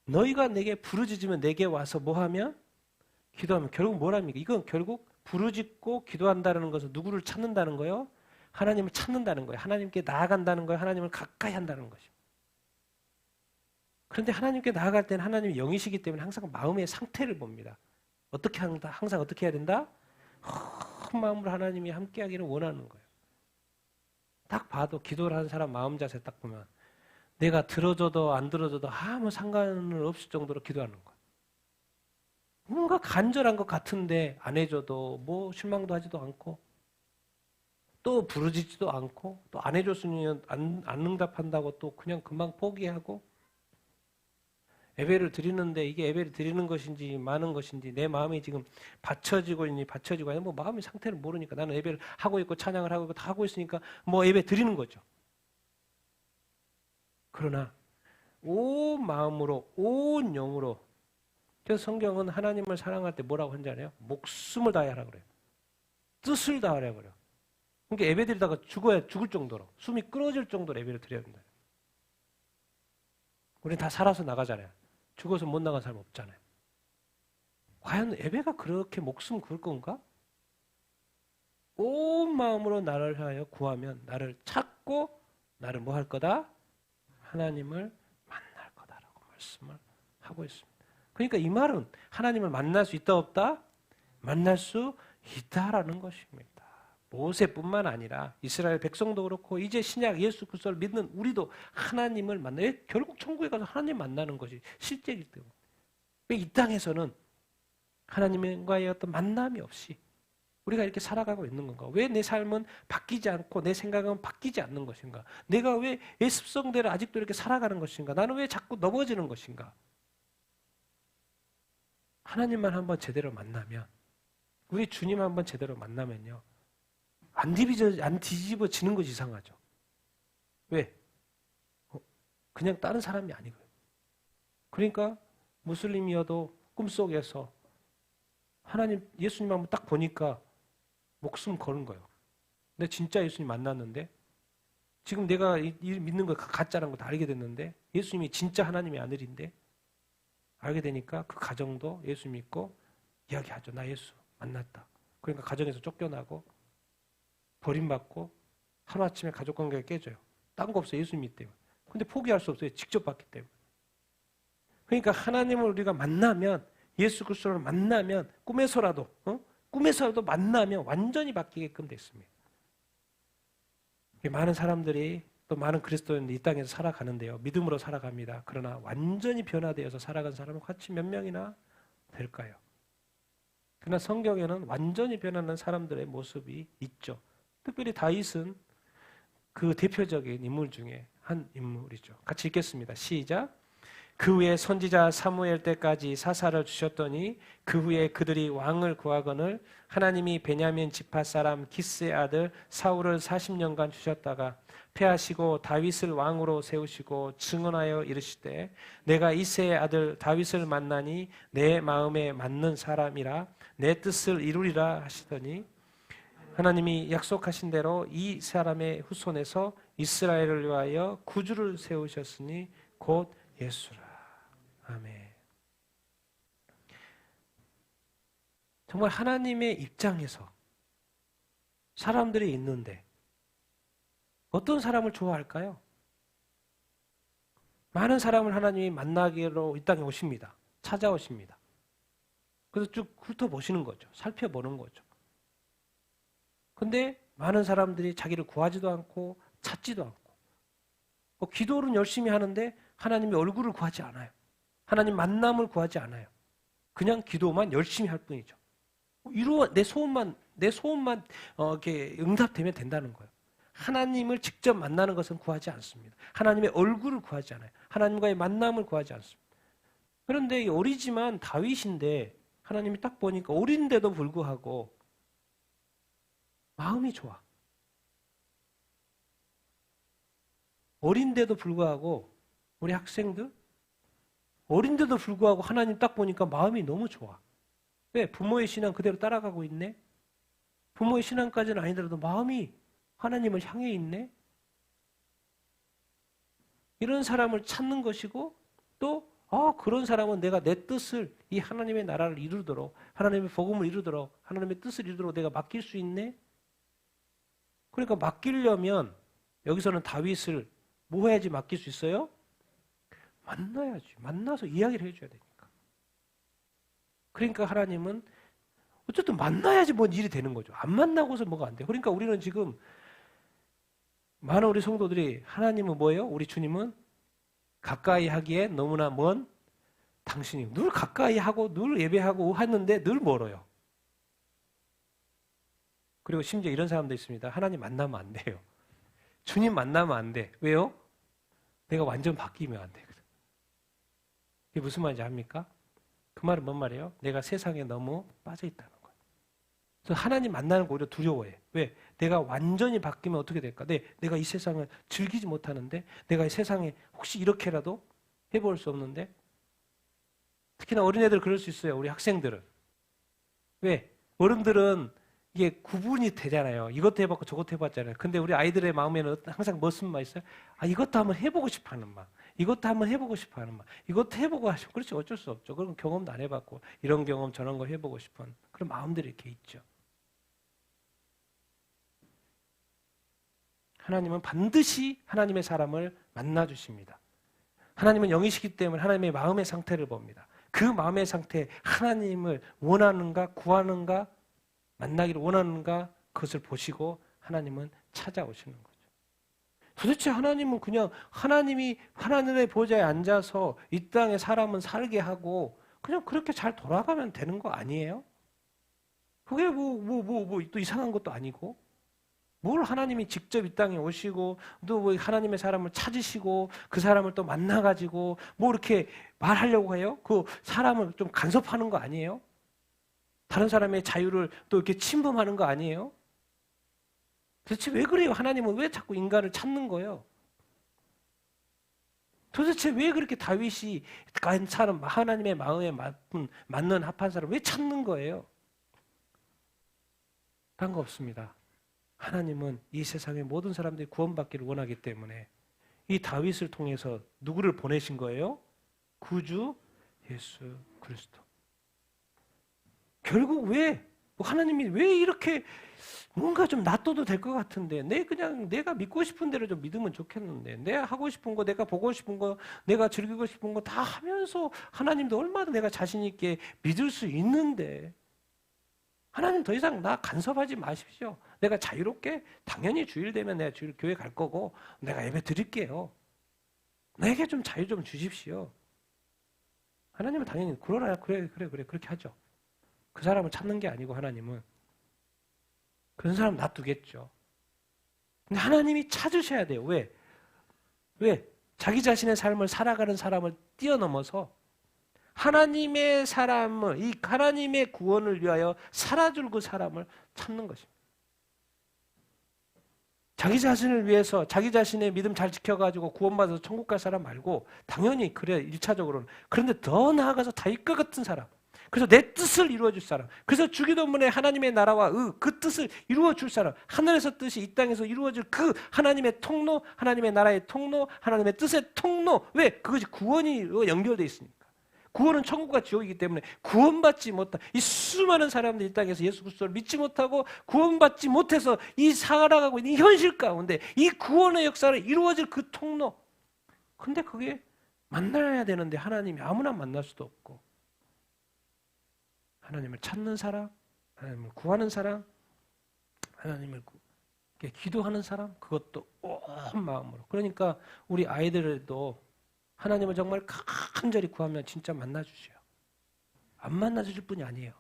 너희가 내게 부르짖으면 내게 와서 뭐하면? 기도하면 결국 뭐랍니까? 이건 결국 부르짖고 기도한다는 것은 누구를 찾는다는 거예요? 하나님을 찾는다는 거예요. 하나님께 나아간다는 거예요. 하나님을 가까이 한다는 것이죠. 그런데 하나님께 나아갈 때는 하나님이 영이시기 때문에 항상 마음의 상태를 봅니다. 어떻게 한다? 항상 어떻게 해야 된다? 큰 마음으로 하나님이 함께하기를 원하는 거예요. 딱 봐도 기도를 하는 사람 마음 자세 딱 보면 내가 들어줘도 안 들어줘도 아무 상관을 없을 정도로 기도하는 거예요. 뭔가 간절한 것 같은데 안 해줘도 뭐 실망도 하지도 않고 또 부르짖지도 않고 또 안 해줬으면 안 응답한다고 또 그냥 금방 포기하고 예배를 드리는데 이게 예배를 드리는 것인지 많은 것인지 내 마음이 지금 받쳐지고 있니 받쳐지고 아니 뭐 마음의 상태를 모르니까 나는 예배를 하고 있고 찬양을 하고 있고 다 하고 있으니까 뭐 예배 드리는 거죠. 그러나 온 마음으로 온 영으로 그래서 성경은 하나님을 사랑할 때 뭐라고 한잖아요. 목숨을 다해 하라 그래요. 뜻을 다하라 그래요. 그러니까 예배 드리다가 죽을 정도로 숨이 끊어질 정도로 예배를 드려야 된다. 우리는 다 살아서 나가잖아요. 죽어서 못 나간 사람 없잖아요. 과연 예배가 그렇게 목숨 걸 건가? 온 마음으로 나를 하여 구하면 나를 찾고 나를 뭐 할 거다? 하나님을 만날 거다라고 말씀을 하고 있습니다. 그러니까 이 말은 하나님을 만날 수 있다 없다? 만날 수 있다라는 것입니다. 모세뿐만 아니라 이스라엘 백성도 그렇고 이제 신약 예수 그리스도를 믿는 우리도 하나님을 만나요. 결국 천국에 가서 하나님 만나는 것이 실제이기 때문에. 왜 이 땅에서는 하나님과의 어떤 만남이 없이 우리가 이렇게 살아가고 있는 건가? 왜 내 삶은 바뀌지 않고 내 생각은 바뀌지 않는 것인가? 내가 왜 내 습성대로 아직도 이렇게 살아가는 것인가? 나는 왜 자꾸 넘어지는 것인가? 하나님만 한번 제대로 만나면 우리 주님 한번 제대로 만나면요. 안 뒤집어지는 것이 이상하죠. 왜? 그냥 다른 사람이 아니고요. 그러니까 무슬림이어도 꿈속에서 하나님, 예수님 한번 딱 보니까 목숨 거는 거예요. 근데 진짜 예수님 만났는데 지금 내가 믿는 거 가짜라는 거 다 알게 됐는데 예수님이 진짜 하나님의 아들인데 알게 되니까 그 가정도 예수 믿고 이야기하죠. 나 예수 만났다. 그러니까 가정에서 쫓겨나고 버림받고 하루아침에 가족관계가 깨져요. 딴 거 없어요. 예수 믿기 때문에. 근데 포기할 수 없어요. 직접 봤기 때문에. 그러니까 하나님을 우리가 만나면, 예수 그리스도를 만나면 꿈에서라도 만나면 완전히 바뀌게끔 됐습니다. 많은 사람들이 또 많은 그리스도인들이 이 땅에서 살아가는데요. 믿음으로 살아갑니다. 그러나 완전히 변화되어서 살아간 사람은 같이 몇 명이나 될까요? 그러나 성경에는 완전히 변하는 사람들의 모습이 있죠. 특별히 다윗은 그 대표적인 인물 중에 한 인물이죠. 같이 읽겠습니다. 시작. 그 후에 선지자 사무엘 때까지 사사를 주셨더니 그 후에 그들이 왕을 구하거늘 하나님이 베냐민 지파 사람 기스의 아들 사울을 40년간 주셨다가 패하시고 다윗을 왕으로 세우시고 증언하여 이르시되 내가 이새의 아들 다윗을 만나니 내 마음에 맞는 사람이라 내 뜻을 이루리라 하시더니 하나님이 약속하신 대로 이 사람의 후손에서 이스라엘을 위하여 구주를 세우셨으니 곧 예수라. 아멘. 정말 하나님의 입장에서 사람들이 있는데 어떤 사람을 좋아할까요? 많은 사람을 하나님이 만나기로 이 땅에 오십니다. 찾아오십니다. 그래서 쭉 훑어보시는 거죠. 살펴보는 거죠. 근데 많은 사람들이 자기를 구하지도 않고 찾지도 않고 기도는 열심히 하는데 하나님의 얼굴을 구하지 않아요. 하나님 만남을 구하지 않아요. 그냥 기도만 열심히 할 뿐이죠. 내 소원만 이렇게 응답되면 된다는 거예요. 하나님을 직접 만나는 것은 구하지 않습니다. 하나님의 얼굴을 구하지 않아요. 하나님과의 만남을 구하지 않습니다. 그런데 어리지만 다윗인데 하나님이 딱 보니까 어린데도 불구하고 마음이 좋아. 어린데도 불구하고 우리 학생들 어린데도 불구하고 하나님 딱 보니까 마음이 너무 좋아. 왜? 부모의 신앙 그대로 따라가고 있네? 부모의 신앙까지는 아니더라도 마음이 하나님을 향해 있네? 이런 사람을 찾는 것이고 또 그런 사람은 내가 내 뜻을 이 하나님의 나라를 이루도록 하나님의 복음을 이루도록 하나님의 뜻을 이루도록 내가 맡길 수 있네? 그러니까 맡기려면 여기서는 다윗을 뭐 해야지 맡길 수 있어요? 만나야지. 만나서 이야기를 해줘야 되니까. 그러니까 하나님은 어쨌든 만나야지 뭔 일이 되는 거죠. 안 만나고서 뭐가 안 돼요. 그러니까 우리는 지금 많은 우리 성도들이 하나님은 뭐예요? 우리 주님은 가까이 하기에 너무나 먼 당신이 늘 가까이 하고 늘 예배하고 하는데 늘 멀어요. 그리고 심지어 이런 사람도 있습니다. 하나님 만나면 안 돼요. 주님 만나면 안 돼. 왜요? 내가 완전 바뀌면 안 돼. 이게 무슨 말인지 압니까? 그 말은 뭔 말이에요? 내가 세상에 너무 빠져 있다는 거예요. 그래서 하나님 만나는 거 오히려 두려워해. 왜? 내가 완전히 바뀌면 어떻게 될까? 내가 이 세상을 즐기지 못하는데 내가 이 세상에 혹시 이렇게라도 해볼 수 없는데 특히나 어린애들 그럴 수 있어요. 우리 학생들은. 왜? 어른들은 이게 구분이 되잖아요. 이것도 해봤고 저것도 해봤잖아요. 근데 우리 아이들의 마음에는 항상 무슨 말 있어요? 이것도 한번 해보고 싶어 하는 마음. 이것도 한번 해보고 싶어 하는 마음. 이것도 해보고 하시고. 그렇지, 어쩔 수 없죠. 그런 경험도 안 해봤고, 이런 경험, 저런 거 해보고 싶은 그런 마음들이 이렇게 있죠. 하나님은 반드시 하나님의 사람을 만나주십니다. 하나님은 영이시기 때문에 하나님의 마음의 상태를 봅니다. 그 마음의 상태에 하나님을 원하는가, 구하는가, 만나기를 원하는가 그것을 보시고 하나님은 찾아오시는 거죠. 도대체 하나님은 그냥 하나님이 하나님의 보좌에 앉아서 이 땅에 사람은 살게 하고 그냥 그렇게 잘 돌아가면 되는 거 아니에요? 그게 또 이상한 것도 아니고 뭘 하나님이 직접 이 땅에 오시고 또 뭐 하나님의 사람을 찾으시고 그 사람을 또 만나가지고 뭐 이렇게 말하려고 해요? 그 사람을 좀 간섭하는 거 아니에요? 다른 사람의 자유를 또 이렇게 침범하는 거 아니에요? 도대체 왜 그래요? 하나님은 왜 자꾸 인간을 찾는 거예요? 도대체 왜 그렇게 다윗이 간 사람, 하나님의 마음에 맞는 합한 사람 왜 찾는 거예요? 딴 거 없습니다. 하나님은 이 세상의 모든 사람들이 구원받기를 원하기 때문에 이 다윗을 통해서 누구를 보내신 거예요? 구주 예수 그리스도. 결국 왜 하나님이 왜 이렇게 뭔가 좀 놔둬도 될 것 같은데 내가 믿고 싶은 대로 좀 믿으면 좋겠는데 내가 하고 싶은 거 내가 보고 싶은 거 내가 즐기고 싶은 거 다 하면서 하나님도 얼마나 내가 자신 있게 믿을 수 있는데 하나님 더 이상 나 간섭하지 마십시오. 내가 자유롭게 당연히 주일 되면 내가 주일 교회 갈 거고 내가 예배 드릴게요. 내게 좀 자유 좀 주십시오. 하나님은 당연히 그래 그렇게 하죠. 그 사람을 찾는 게 아니고 하나님은 그런 사람 놔두겠죠. 근데 하나님이 찾으셔야 돼요. 왜? 자기 자신의 삶을 살아가는 사람을 뛰어넘어서 하나님의 사람을, 이 하나님의 구원을 위하여 살아줄 그 사람을 찾는 것입니다. 자기 자신을 위해서 자기 자신의 믿음 잘 지켜가지고 구원받아서 천국 갈 사람 말고 당연히 그래 1차적으로는 그런데 더 나아가서 다윗과 같은 사람 그래서 내 뜻을 이루어줄 사람 그래서 주기도문에 하나님의 나라와 그 뜻을 이루어줄 사람 하늘에서 뜻이 이 땅에서 이루어질 그 하나님의 통로 하나님의 나라의 통로 하나님의 뜻의 통로 왜? 그것이 구원이 연결되어 있으니까 구원은 천국과 지옥이기 때문에 구원받지 못한 이 수많은 사람들이 이 땅에서 예수 그리스도를 믿지 못하고 구원받지 못해서 이 살아가고 있는 이 현실 가운데 이 구원의 역사를 이루어질 그 통로 근데 그게 만나야 되는데 하나님이 아무나 만날 수도 없고 하나님을 찾는 사람 하나님을 구하는 사람 하나님을 기도하는 사람 그것도 온 마음으로 그러니까 우리 아이들도 하나님을 정말 간절히 구하면 진짜 만나주셔요. 안 만나주실 분이 아니에요.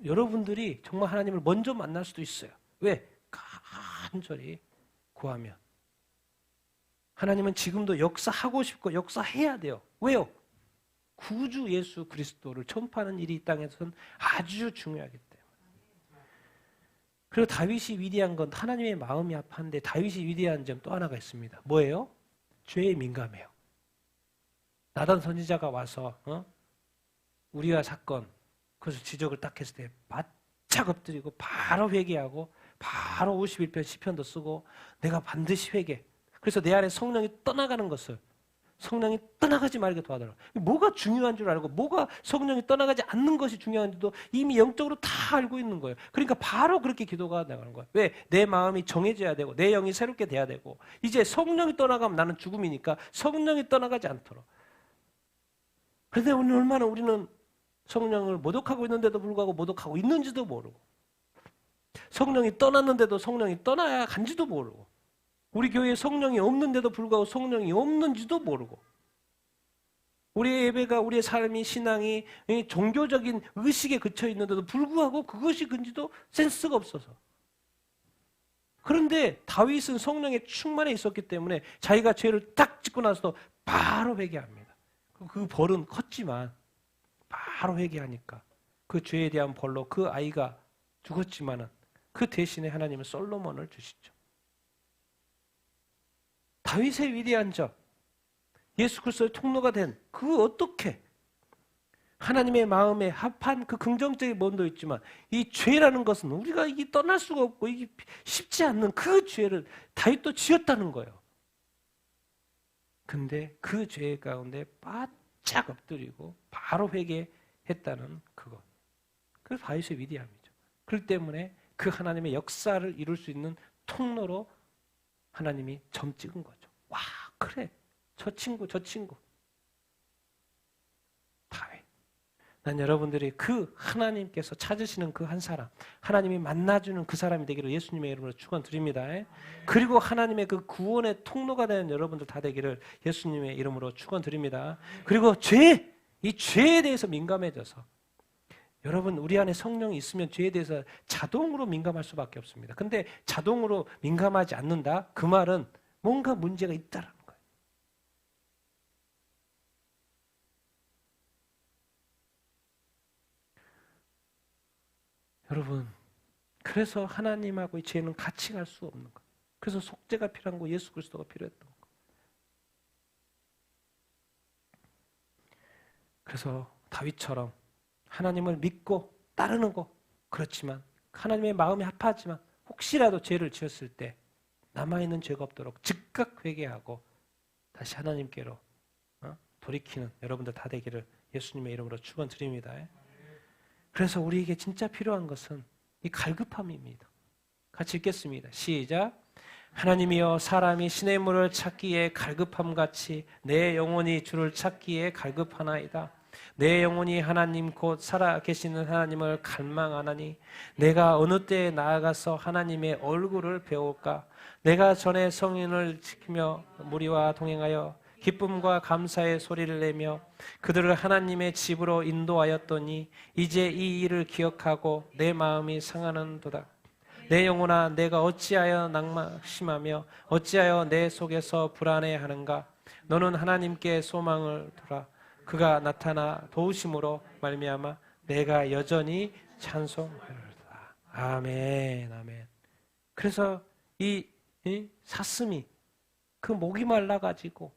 여러분들이 정말 하나님을 먼저 만날 수도 있어요. 왜? 간절히 구하면. 하나님은 지금도 역사하고 싶고 역사해야 돼요. 왜요? 구주 예수 그리스도를 전파하는 일이 이 땅에서는 아주 중요하기 때문에. 그리고 다윗이 위대한 건 하나님의 마음이 아파한데 다윗이 위대한 점 또 하나가 있습니다. 뭐예요? 죄에 민감해요. 나단 선지자가 와서 우리와 사건 그래서 지적을 딱 했을 때 바짝 엎드리고 바로 회개하고 바로 51편 시편도 쓰고 내가 반드시 회개 그래서 내 안에 성령이 떠나가는 것을 성령이 떠나가지 말게 도와달라고 뭐가 중요한 줄 알고 뭐가 성령이 떠나가지 않는 것이 중요한지도 이미 영적으로 다 알고 있는 거예요. 그러니까 바로 그렇게 기도가 나가는 거예요. 왜? 내 마음이 정해져야 되고 내 영이 새롭게 돼야 되고 이제 성령이 떠나가면 나는 죽음이니까 성령이 떠나가지 않도록 그런데 오늘 얼마나 우리는 성령을 모독하고 있는데도 불구하고 모독하고 있는지도 모르고 성령이 떠났는데도 성령이 떠나야 간지도 모르고 우리 교회에 성령이 없는데도 불구하고 성령이 없는지도 모르고 우리의 예배가 우리의 삶이 신앙이 종교적인 의식에 그쳐 있는데도 불구하고 그것이 근지도 센스가 없어서 그런데 다윗은 성령에 충만해 있었기 때문에 자기가 죄를 딱 짓고 나서 바로 회개합니다. 그 벌은 컸지만 바로 회개하니까 그 죄에 대한 벌로 그 아이가 죽었지만은 그 대신에 하나님은 솔로몬을 주시죠. 다윗의 위대한 점, 예수 그리스도의 통로가 된 그 어떻게 하나님의 마음에 합한 그 긍정적인 면도 있지만 이 죄라는 것은 우리가 이게 떠날 수가 없고 이게 쉽지 않는 그 죄를 다윗도 지었다는 거예요. 근데 그 죄 가운데 바짝 엎드리고 바로 회개했다는 그것. 그 다윗의 위대함이죠. 그렇기 때문에 그 하나님의 역사를 이룰 수 있는 통로로 하나님이 점 찍은 거죠. 와, 그래. 저 친구. 다윗. 난 여러분들이 그 하나님께서 찾으시는 그 한 사람, 하나님이 만나주는 그 사람이 되기를 예수님의 이름으로 축원드립니다. 그리고 하나님의 그 구원의 통로가 되는 여러분들 다 되기를 예수님의 이름으로 축원드립니다. 그리고 이 죄에 대해서 민감해져서 여러분 우리 안에 성령이 있으면 죄에 대해서 자동으로 민감할 수밖에 없습니다. 근데 자동으로 민감하지 않는다? 그 말은 뭔가 문제가 있다라는 거예요. 여러분, 그래서 하나님하고 이 죄는 같이 갈 수 없는 거예요. 그래서 속죄가 필요한 거, 예수 그리스도가 필요했던 거. 그래서 다윗처럼 하나님을 믿고 따르는 거 그렇지만 하나님의 마음이 합하지만 혹시라도 죄를 지었을 때 남아있는 죄가 없도록 즉각 회개하고 다시 하나님께로 돌이키는 여러분들 다 되기를 예수님의 이름으로 축원드립니다. 그래서 우리에게 진짜 필요한 것은 이 갈급함입니다. 같이 읽겠습니다. 시작. 하나님이여, 사람이 시냇물을 찾기에 갈급함같이 내 영혼이 주를 찾기에 갈급하나이다. 내 영혼이 하나님 곧 살아계시는 하나님을 갈망하나니 내가 어느 때에 나아가서 하나님의 얼굴을 배울까? 내가 전에 성인을 지키며 무리와 동행하여 기쁨과 감사의 소리를 내며 그들을 하나님의 집으로 인도하였더니 이제 이 일을 기억하고 내 마음이 상하는도다. 내 영혼아, 내가 어찌하여 낙심하며 어찌하여 내 속에서 불안해하는가? 너는 하나님께 소망을 두라. 그가 나타나 도우심으로 말미암아 내가 여전히 찬송하리로다. 아멘, 아멘. 그래서 이 사슴이 그 목이 말라가지고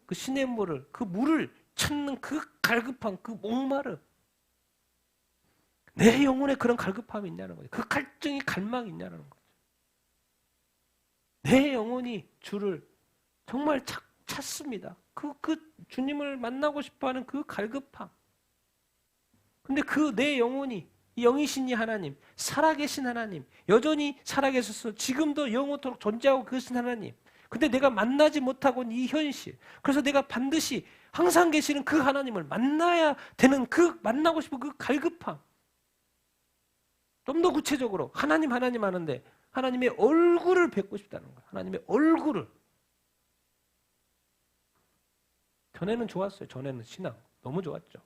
그 시냇물을, 그 물을 찾는 그 갈급함, 그 목마름, 내 영혼에 그런 갈급함이 있냐는 거죠. 그 갈증이, 갈망이 있냐는 거죠. 내 영혼이 주를 정말 찾습니다. 그 주님을 만나고 싶어하는 그 갈급함. 근데 그 내 영혼이, 영이신이 하나님, 살아계신 하나님, 여전히 살아계셔서 지금도 영원토록 존재하고 계신 하나님. 근데 내가 만나지 못하고 있는 이 현실. 그래서 내가 반드시 항상 계시는 그 하나님을 만나야 되는 그 만나고 싶은 그 갈급함. 좀 더 구체적으로 하나님 하는데 하나님의 얼굴을 뵙고 싶다는 거예요. 하나님의 얼굴을. 전에는 좋았어요. 전에는 신앙 너무 좋았죠.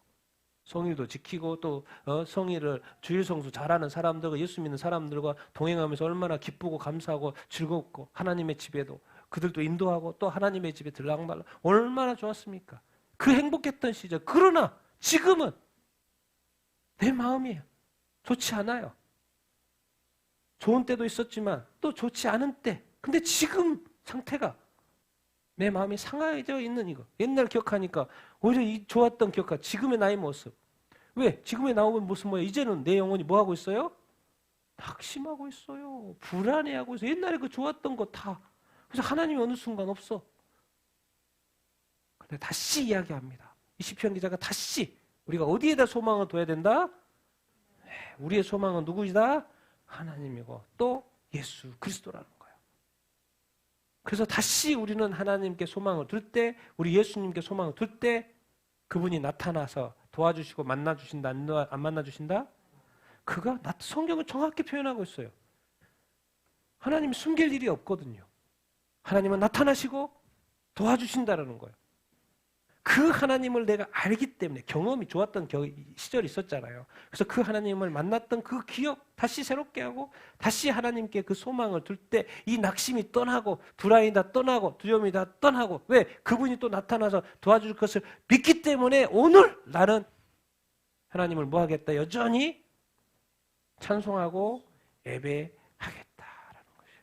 성일도 지키고 또 성일을 주일 성수 잘하는 사람들과 예수 믿는 사람들과 동행하면서 얼마나 기쁘고 감사하고 즐겁고 하나님의 집에도 그들도 인도하고 또 하나님의 집에 들락날락 얼마나 좋았습니까? 그 행복했던 시절. 그러나 지금은 내 마음이 좋지 않아요. 좋은 때도 있었지만 또 좋지 않은 때. 근데 지금 상태가 내 마음이 상하여져 있는 이거. 옛날 기억하니까 오히려 이 좋았던 기억하 지금의 나의 모습. 왜? 지금의 나의 모습 뭐예요? 이제는 내 영혼이 뭐 하고 있어요? 낙심하고 있어요. 불안해하고 있어요. 옛날에 그 좋았던 거 다. 그래서 하나님이 어느 순간 없어. 근데 다시 이야기합니다. 이 시편 기자가 다시 우리가 어디에다 소망을 둬야 된다? 우리의 소망은 누구이다? 하나님이고 또 예수 그리스도라는 거예요. 그래서 다시 우리는 하나님께 소망을 둘 때, 우리 예수님께 소망을 둘 때 그분이 나타나서 도와주시고 만나주신다, 안 만나주신다? 그가 성경을 정확히 표현하고 있어요. 하나님이 숨길 일이 없거든요. 하나님은 나타나시고 도와주신다는 거예요. 그 하나님을 내가 알기 때문에 경험이 좋았던 시절이 있었잖아요. 그래서 그 하나님을 만났던 그 기억 다시 새롭게 하고 다시 하나님께 그 소망을 둘 때 이 낙심이 떠나고 불안이 다 떠나고 두려움이 다 떠나고 왜? 그분이 또 나타나서 도와줄 것을 믿기 때문에 오늘 나는 하나님을 뭐 하겠다? 여전히 찬송하고 예배하겠다라는 것이에요.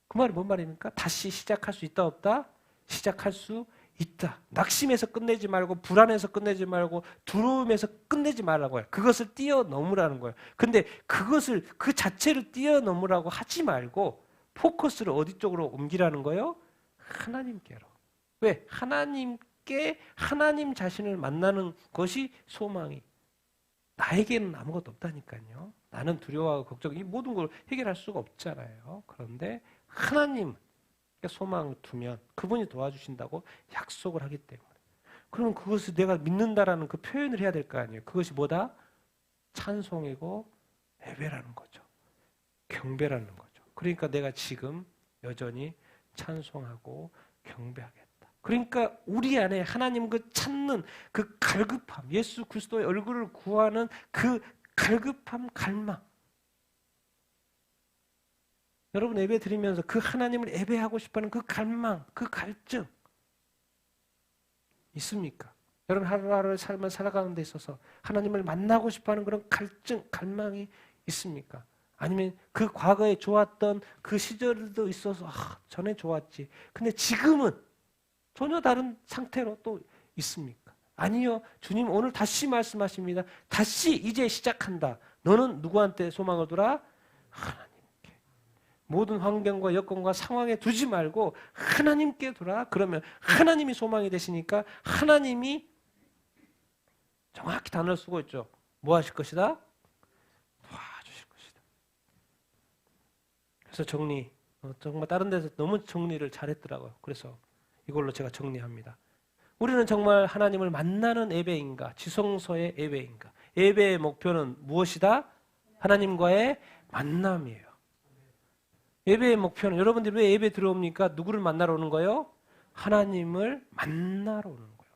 그 말이 뭔 말입니까? 다시 시작할 수 있다 없다? 시작할 수 있다. 낙심해서 끝내지 말고 불안해서 끝내지 말고 두려움에서 끝내지 말라고 해요. 그것을 뛰어넘으라는 거예요. 근데 그것을 그 자체를 뛰어넘으라고 하지 말고 포커스를 어디 쪽으로 옮기라는 거예요? 하나님께로. 왜? 하나님께 하나님 자신을 만나는 것이 소망이. 나에게는 아무것도 없다니까요. 나는 두려워하고 걱정, 이 모든 걸 해결할 수가 없잖아요. 그런데 하나님 소망을 두면 그분이 도와주신다고 약속을 하기 때문에. 그러면 그것을 내가 믿는다라는 그 표현을 해야 될 거 아니에요. 그것이 뭐다? 찬송이고 예배라는 거죠. 경배라는 거죠. 그러니까 내가 지금 여전히 찬송하고 경배하겠다. 그러니까 우리 안에 하나님 그 찾는 그 갈급함, 예수 그리스도의 얼굴을 구하는 그 갈급함, 갈망. 여러분 예배 드리면서 그 하나님을 예배하고 싶어하는 그 갈망, 그 갈증 있습니까? 여러분 하루하루의 삶을 살아가는 데 있어서 하나님을 만나고 싶어하는 그런 갈증, 갈망이 있습니까? 아니면 그 과거에 좋았던 그 시절도 있어서 전에 좋았지. 근데 지금은 전혀 다른 상태로 또 있습니까? 아니요. 주님 오늘 다시 말씀하십니다. 다시 이제 시작한다. 너는 누구한테 소망을 두라? 하나님. 모든 환경과 여건과 상황에 두지 말고 하나님께 두라. 그러면 하나님이 소망이 되시니까 하나님이 정확히 단어를 쓰고 있죠. 뭐 하실 것이다? 그래서 정말 다른 데서 너무 정리를 잘했더라고요. 그래서 이걸로 제가 정리합니다. 우리는 정말 하나님을 만나는 예배인가, 지성소의 예배인가? 예배의 목표는 무엇이다? 하나님과의 만남이에요. 예배의 목표는, 여러분들이 왜 예배 들어옵니까? 누구를 만나러 오는 거예요? 하나님을 만나러 오는 거예요.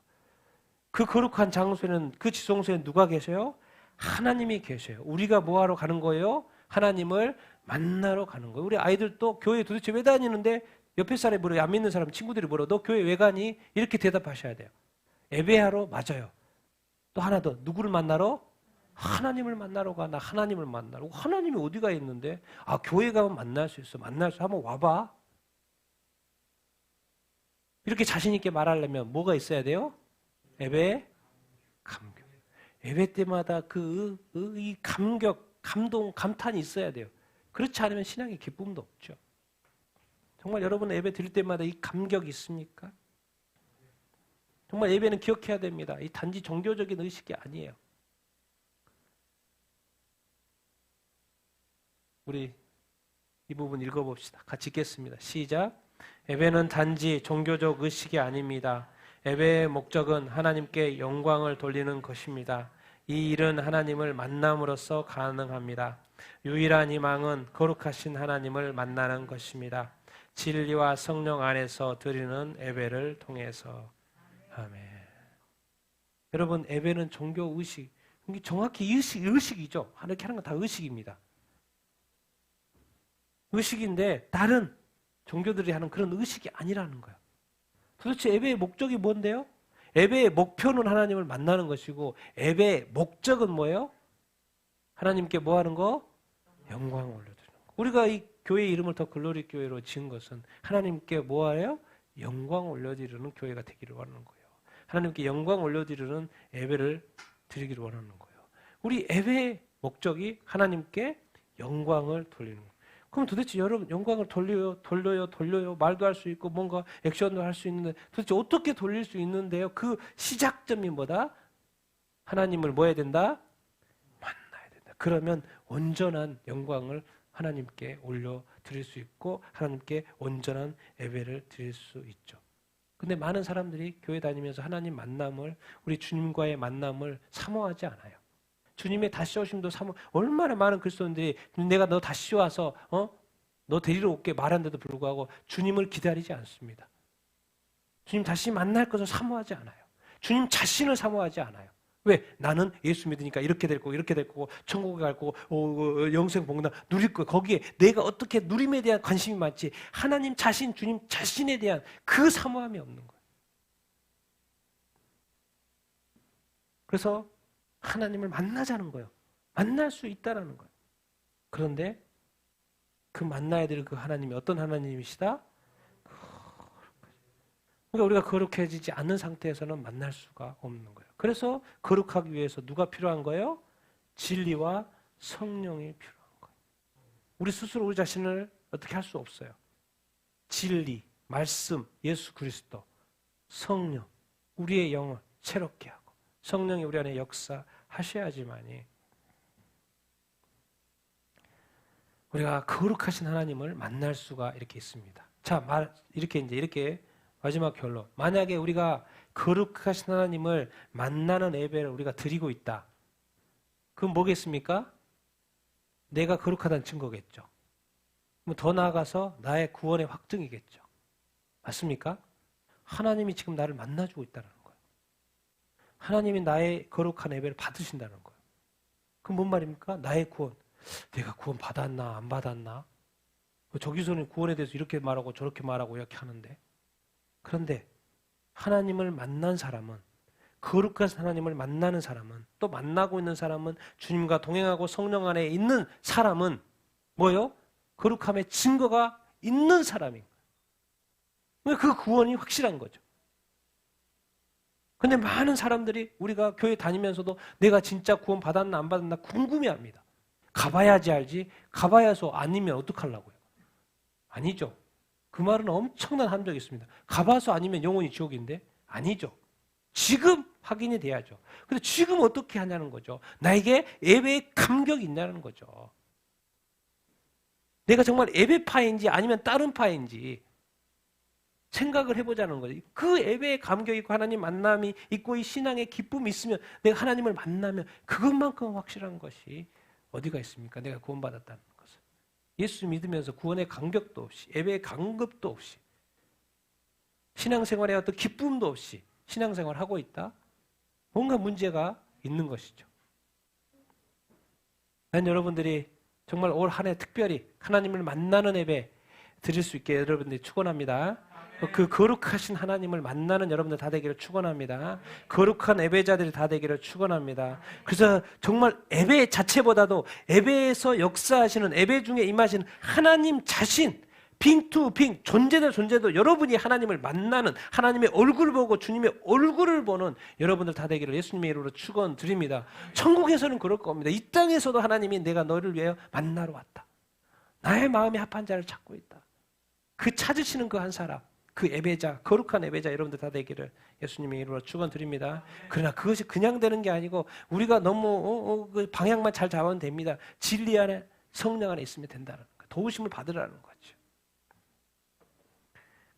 그 거룩한 장소에는, 그 지성소에 누가 계셔요? 하나님이 계셔요. 우리가 뭐하러 가는 거예요? 하나님을 만나러 가는 거예요. 우리 아이들도 교회 도대체 왜 다니는데, 옆에 사람이 물어요. 안 믿는 사람 친구들이 물어. 너 교회 왜 가니? 이렇게 대답하셔야 돼요. 예배하러? 맞아요. 또 하나 더. 누구를 만나러? 하나님을 만나러 가. 나 하나님을 만나러. 하나님이 어디가 있는데? 아, 교회 가면 만날 수 있어. 만날 수 한번 와봐. 이렇게 자신 있게 말하려면 뭐가 있어야 돼요? 예배의 감격. 예배 때마다 이 감격, 감동, 감탄이 있어야 돼요. 그렇지 않으면 신앙의 기쁨도 없죠. 정말 여러분 예배 드릴 때마다 이 감격이 있습니까? 정말 예배는 기억해야 됩니다. 이 단지 종교적인 의식이 아니에요. 우리 이 부분 읽어봅시다. 같이 읽겠습니다. 시작. 예배는 단지 종교적 의식이 아닙니다. 예배의 목적은 하나님께 영광을 돌리는 것입니다. 이 일은 하나님을 만남으로써 가능합니다. 유일한 희망은 거룩하신 하나님을 만나는 것입니다. 진리와 성령 안에서 드리는 예배를 통해서. 아멘. 여러분, 예배는 종교 의식, 정확히 의식이죠. 이렇게 하는 건 다 의식입니다. 의식인데 다른 종교들이 하는 그런 의식이 아니라는 거예요. 도대체 예배의 목적이 뭔데요? 예배의 목표는 하나님을 만나는 것이고, 예배의 목적은 뭐예요? 하나님께 뭐 하는 거? 영광을 올려드리는 거. 우리가 이 교회 이름을 더 글로리 교회로 지은 것은 하나님께 뭐 하래요? 영광 올려드리는 교회가 되기를 원하는 거예요. 하나님께 영광 올려드리는 예배를 드리기를 원하는 거예요. 우리 예배의 목적이 하나님께 영광을 돌리는 거예요. 그럼 도대체 여러분 영광을 돌려요 말도 할 수 있고 뭔가 액션도 할 수 있는데 도대체 어떻게 돌릴 수 있는데요? 그 시작점이 뭐다? 하나님을 뭐 해야 된다? 만나야 된다. 그러면 온전한 영광을 하나님께 올려드릴 수 있고 하나님께 온전한 예배를 드릴 수 있죠. 근데 많은 사람들이 교회 다니면서 하나님 만남을, 우리 주님과의 만남을 사모하지 않아요. 주님의 다시 오심도 얼마나 많은 그리스도인들이 내가 너 다시 와서 너 데리러 올게 말한데도 불구하고 주님을 기다리지 않습니다. 주님 다시 만날 것을 사모하지 않아요. 주님 자신을 사모하지 않아요. 왜? 나는 예수 믿으니까 이렇게 될 거고 이렇게 될 거고 천국에 갈 거고 영생 복락 누릴 거고 거기에 내가 어떻게 누림에 대한 관심이 많지 하나님 자신, 주님 자신에 대한 그 사모함이 없는 거예요. 그래서 하나님을 만나자는 거예요. 만날 수 있다라는 거예요. 그런데 그 만나야 될 그 하나님이 어떤 하나님이시다? 그러니까 우리가 거룩해지지 않는 상태에서는 만날 수가 없는 거예요. 그래서 거룩하기 위해서 누가 필요한 거예요? 진리와 성령이 필요한 거예요. 우리 스스로 우리 자신을 어떻게 할 수 없어요. 진리, 말씀, 예수 그리스도, 성령, 우리의 영을 새롭게 하고 성령이 우리 안에 역사하셔야지만이 우리가 거룩하신 하나님을 만날 수가 이렇게 있습니다. 자, 이렇게 마지막 결론. 만약에 우리가 거룩하신 하나님을 만나는 예배를 우리가 드리고 있다. 그럼 뭐겠습니까? 내가 거룩하다는 증거겠죠. 더 나아가서 나의 구원의 확증이겠죠. 맞습니까? 하나님이 지금 나를 만나주고 있다는 거예요. 하나님이 나의 거룩한 예배를 받으신다는 거예요. 그럼 뭔 말입니까? 나의 구원. 내가 구원 받았나 안 받았나? 저기서는 구원에 대해서 이렇게 말하고 저렇게 말하고 이렇게 하는데 그런데 하나님을 만난 사람은 거룩한 하나님을 만나는 사람은 또 만나고 있는 사람은 주님과 동행하고 성령 안에 있는 사람은 뭐요? 거룩함의 증거가 있는 사람인 거예요. 그 구원이 확실한 거죠. 근데 많은 사람들이 우리가 교회 다니면서도 내가 진짜 구원 받았나 안 받았나 궁금해합니다. 가봐야지 알지 가봐야서 아니면 어떡하려고요? 아니죠. 그 말은 엄청난 함정이 있습니다. 가봐서 아니면 영원히 지옥인데 아니죠. 지금 확인이 돼야죠. 근데 지금 어떻게 하냐는 거죠. 나에게 예배의 감격이 있냐는 거죠. 내가 정말 예배파인지 아니면 다른 파인지 생각을 해보자는 거지. 그 예배에 감격이 있고 하나님 만남이 있고 이 신앙의 기쁨이 있으면 내가 하나님을 만나면 그것만큼 확실한 것이 어디가 있습니까? 내가 구원받았다는 것은. 예수 믿으면서 구원의 감격도 없이, 예배의 감격도 없이, 신앙생활에 어떤 기쁨도 없이 신앙생활을 하고 있다? 뭔가 문제가 있는 것이죠. 난 여러분들이 정말 올 한 해 특별히 하나님을 만나는 예배 드릴 수 있게 여러분들이 축원합니다. 그 거룩하신 하나님을 만나는 여러분들 다 되기를 축원합니다. 거룩한 예배자들이 다 되기를 축원합니다. 그래서 정말 예배 자체보다도 예배에서 역사하시는, 예배 중에 임하시는 하나님 자신, 빙투빙 존재도 여러분이 하나님을 만나는, 하나님의 얼굴을 보고 주님의 얼굴을 보는 여러분들 다 되기를 예수님의 이름으로 축원드립니다. 천국에서는 그럴 겁니다. 이 땅에서도 하나님이 내가 너를 위하여 만나러 왔다, 나의 마음에 합한 자를 찾고 있다, 그 찾으시는 그 한 사람, 그 예배자, 거룩한 예배자 여러분들 다 되기를 예수님의 이름으로 축원드립니다. 그러나 그것이 그냥 되는 게 아니고 우리가 너무 그 방향만 잘 잡으면 됩니다. 진리 안에, 성령 안에 있으면 된다는 거예요. 도우심을 받으라는 거죠.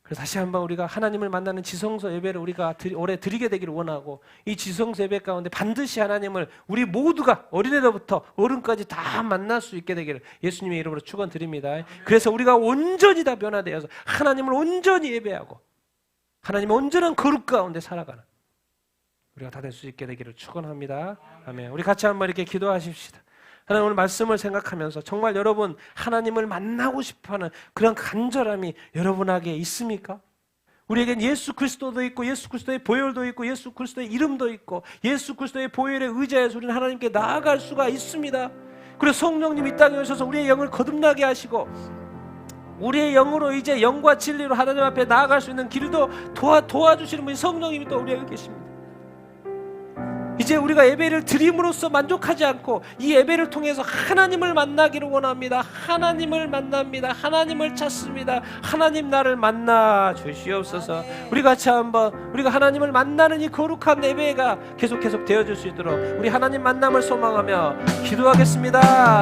그래서 다시 한번 우리가 하나님을 만나는 지성소 예배를 우리가 올해 드리게 되기를 원하고, 이 지성소 예배 가운데 반드시 하나님을 우리 모두가 어린애들부터 어른까지 다 만날 수 있게 되기를 예수님의 이름으로 축원드립니다. 그래서 우리가 온전히 다 변화되어서 하나님을 온전히 예배하고 하나님의 온전한 거룩 가운데 살아가는 우리가 다 될 수 있게 되기를 축원합니다. 아멘. 우리 같이 한번 이렇게 기도하십시다. 하나님, 오늘 말씀을 생각하면서 정말 여러분 하나님을 만나고 싶어하는 그런 간절함이 여러분에게 있습니까? 우리에겐 예수 그리스도도 있고 예수 그리스도의 보혈도 있고 예수 그리스도의 이름도 있고 예수 그리스도의 보혈에 의지해서 우리는 하나님께 나아갈 수가 있습니다. 그리고 성령님 이 땅에 오셔서 우리의 영을 거듭나게 하시고 우리의 영으로 이제 영과 진리로 하나님 앞에 나아갈 수 있는 길도 도와주시는 분이 성령님이 또 우리에게 계십니다. 이제 우리가 예배를 드림으로써 만족하지 않고 이 예배를 통해서 하나님을 만나기를 원합니다. 하나님을 만납니다. 하나님을 찾습니다. 하나님 나를 만나 주시옵소서. 우리 같이 한번 우리가 하나님을 만나는 이 거룩한 예배가 계속 되어질 수 있도록 우리 하나님 만남을 소망하며 기도하겠습니다.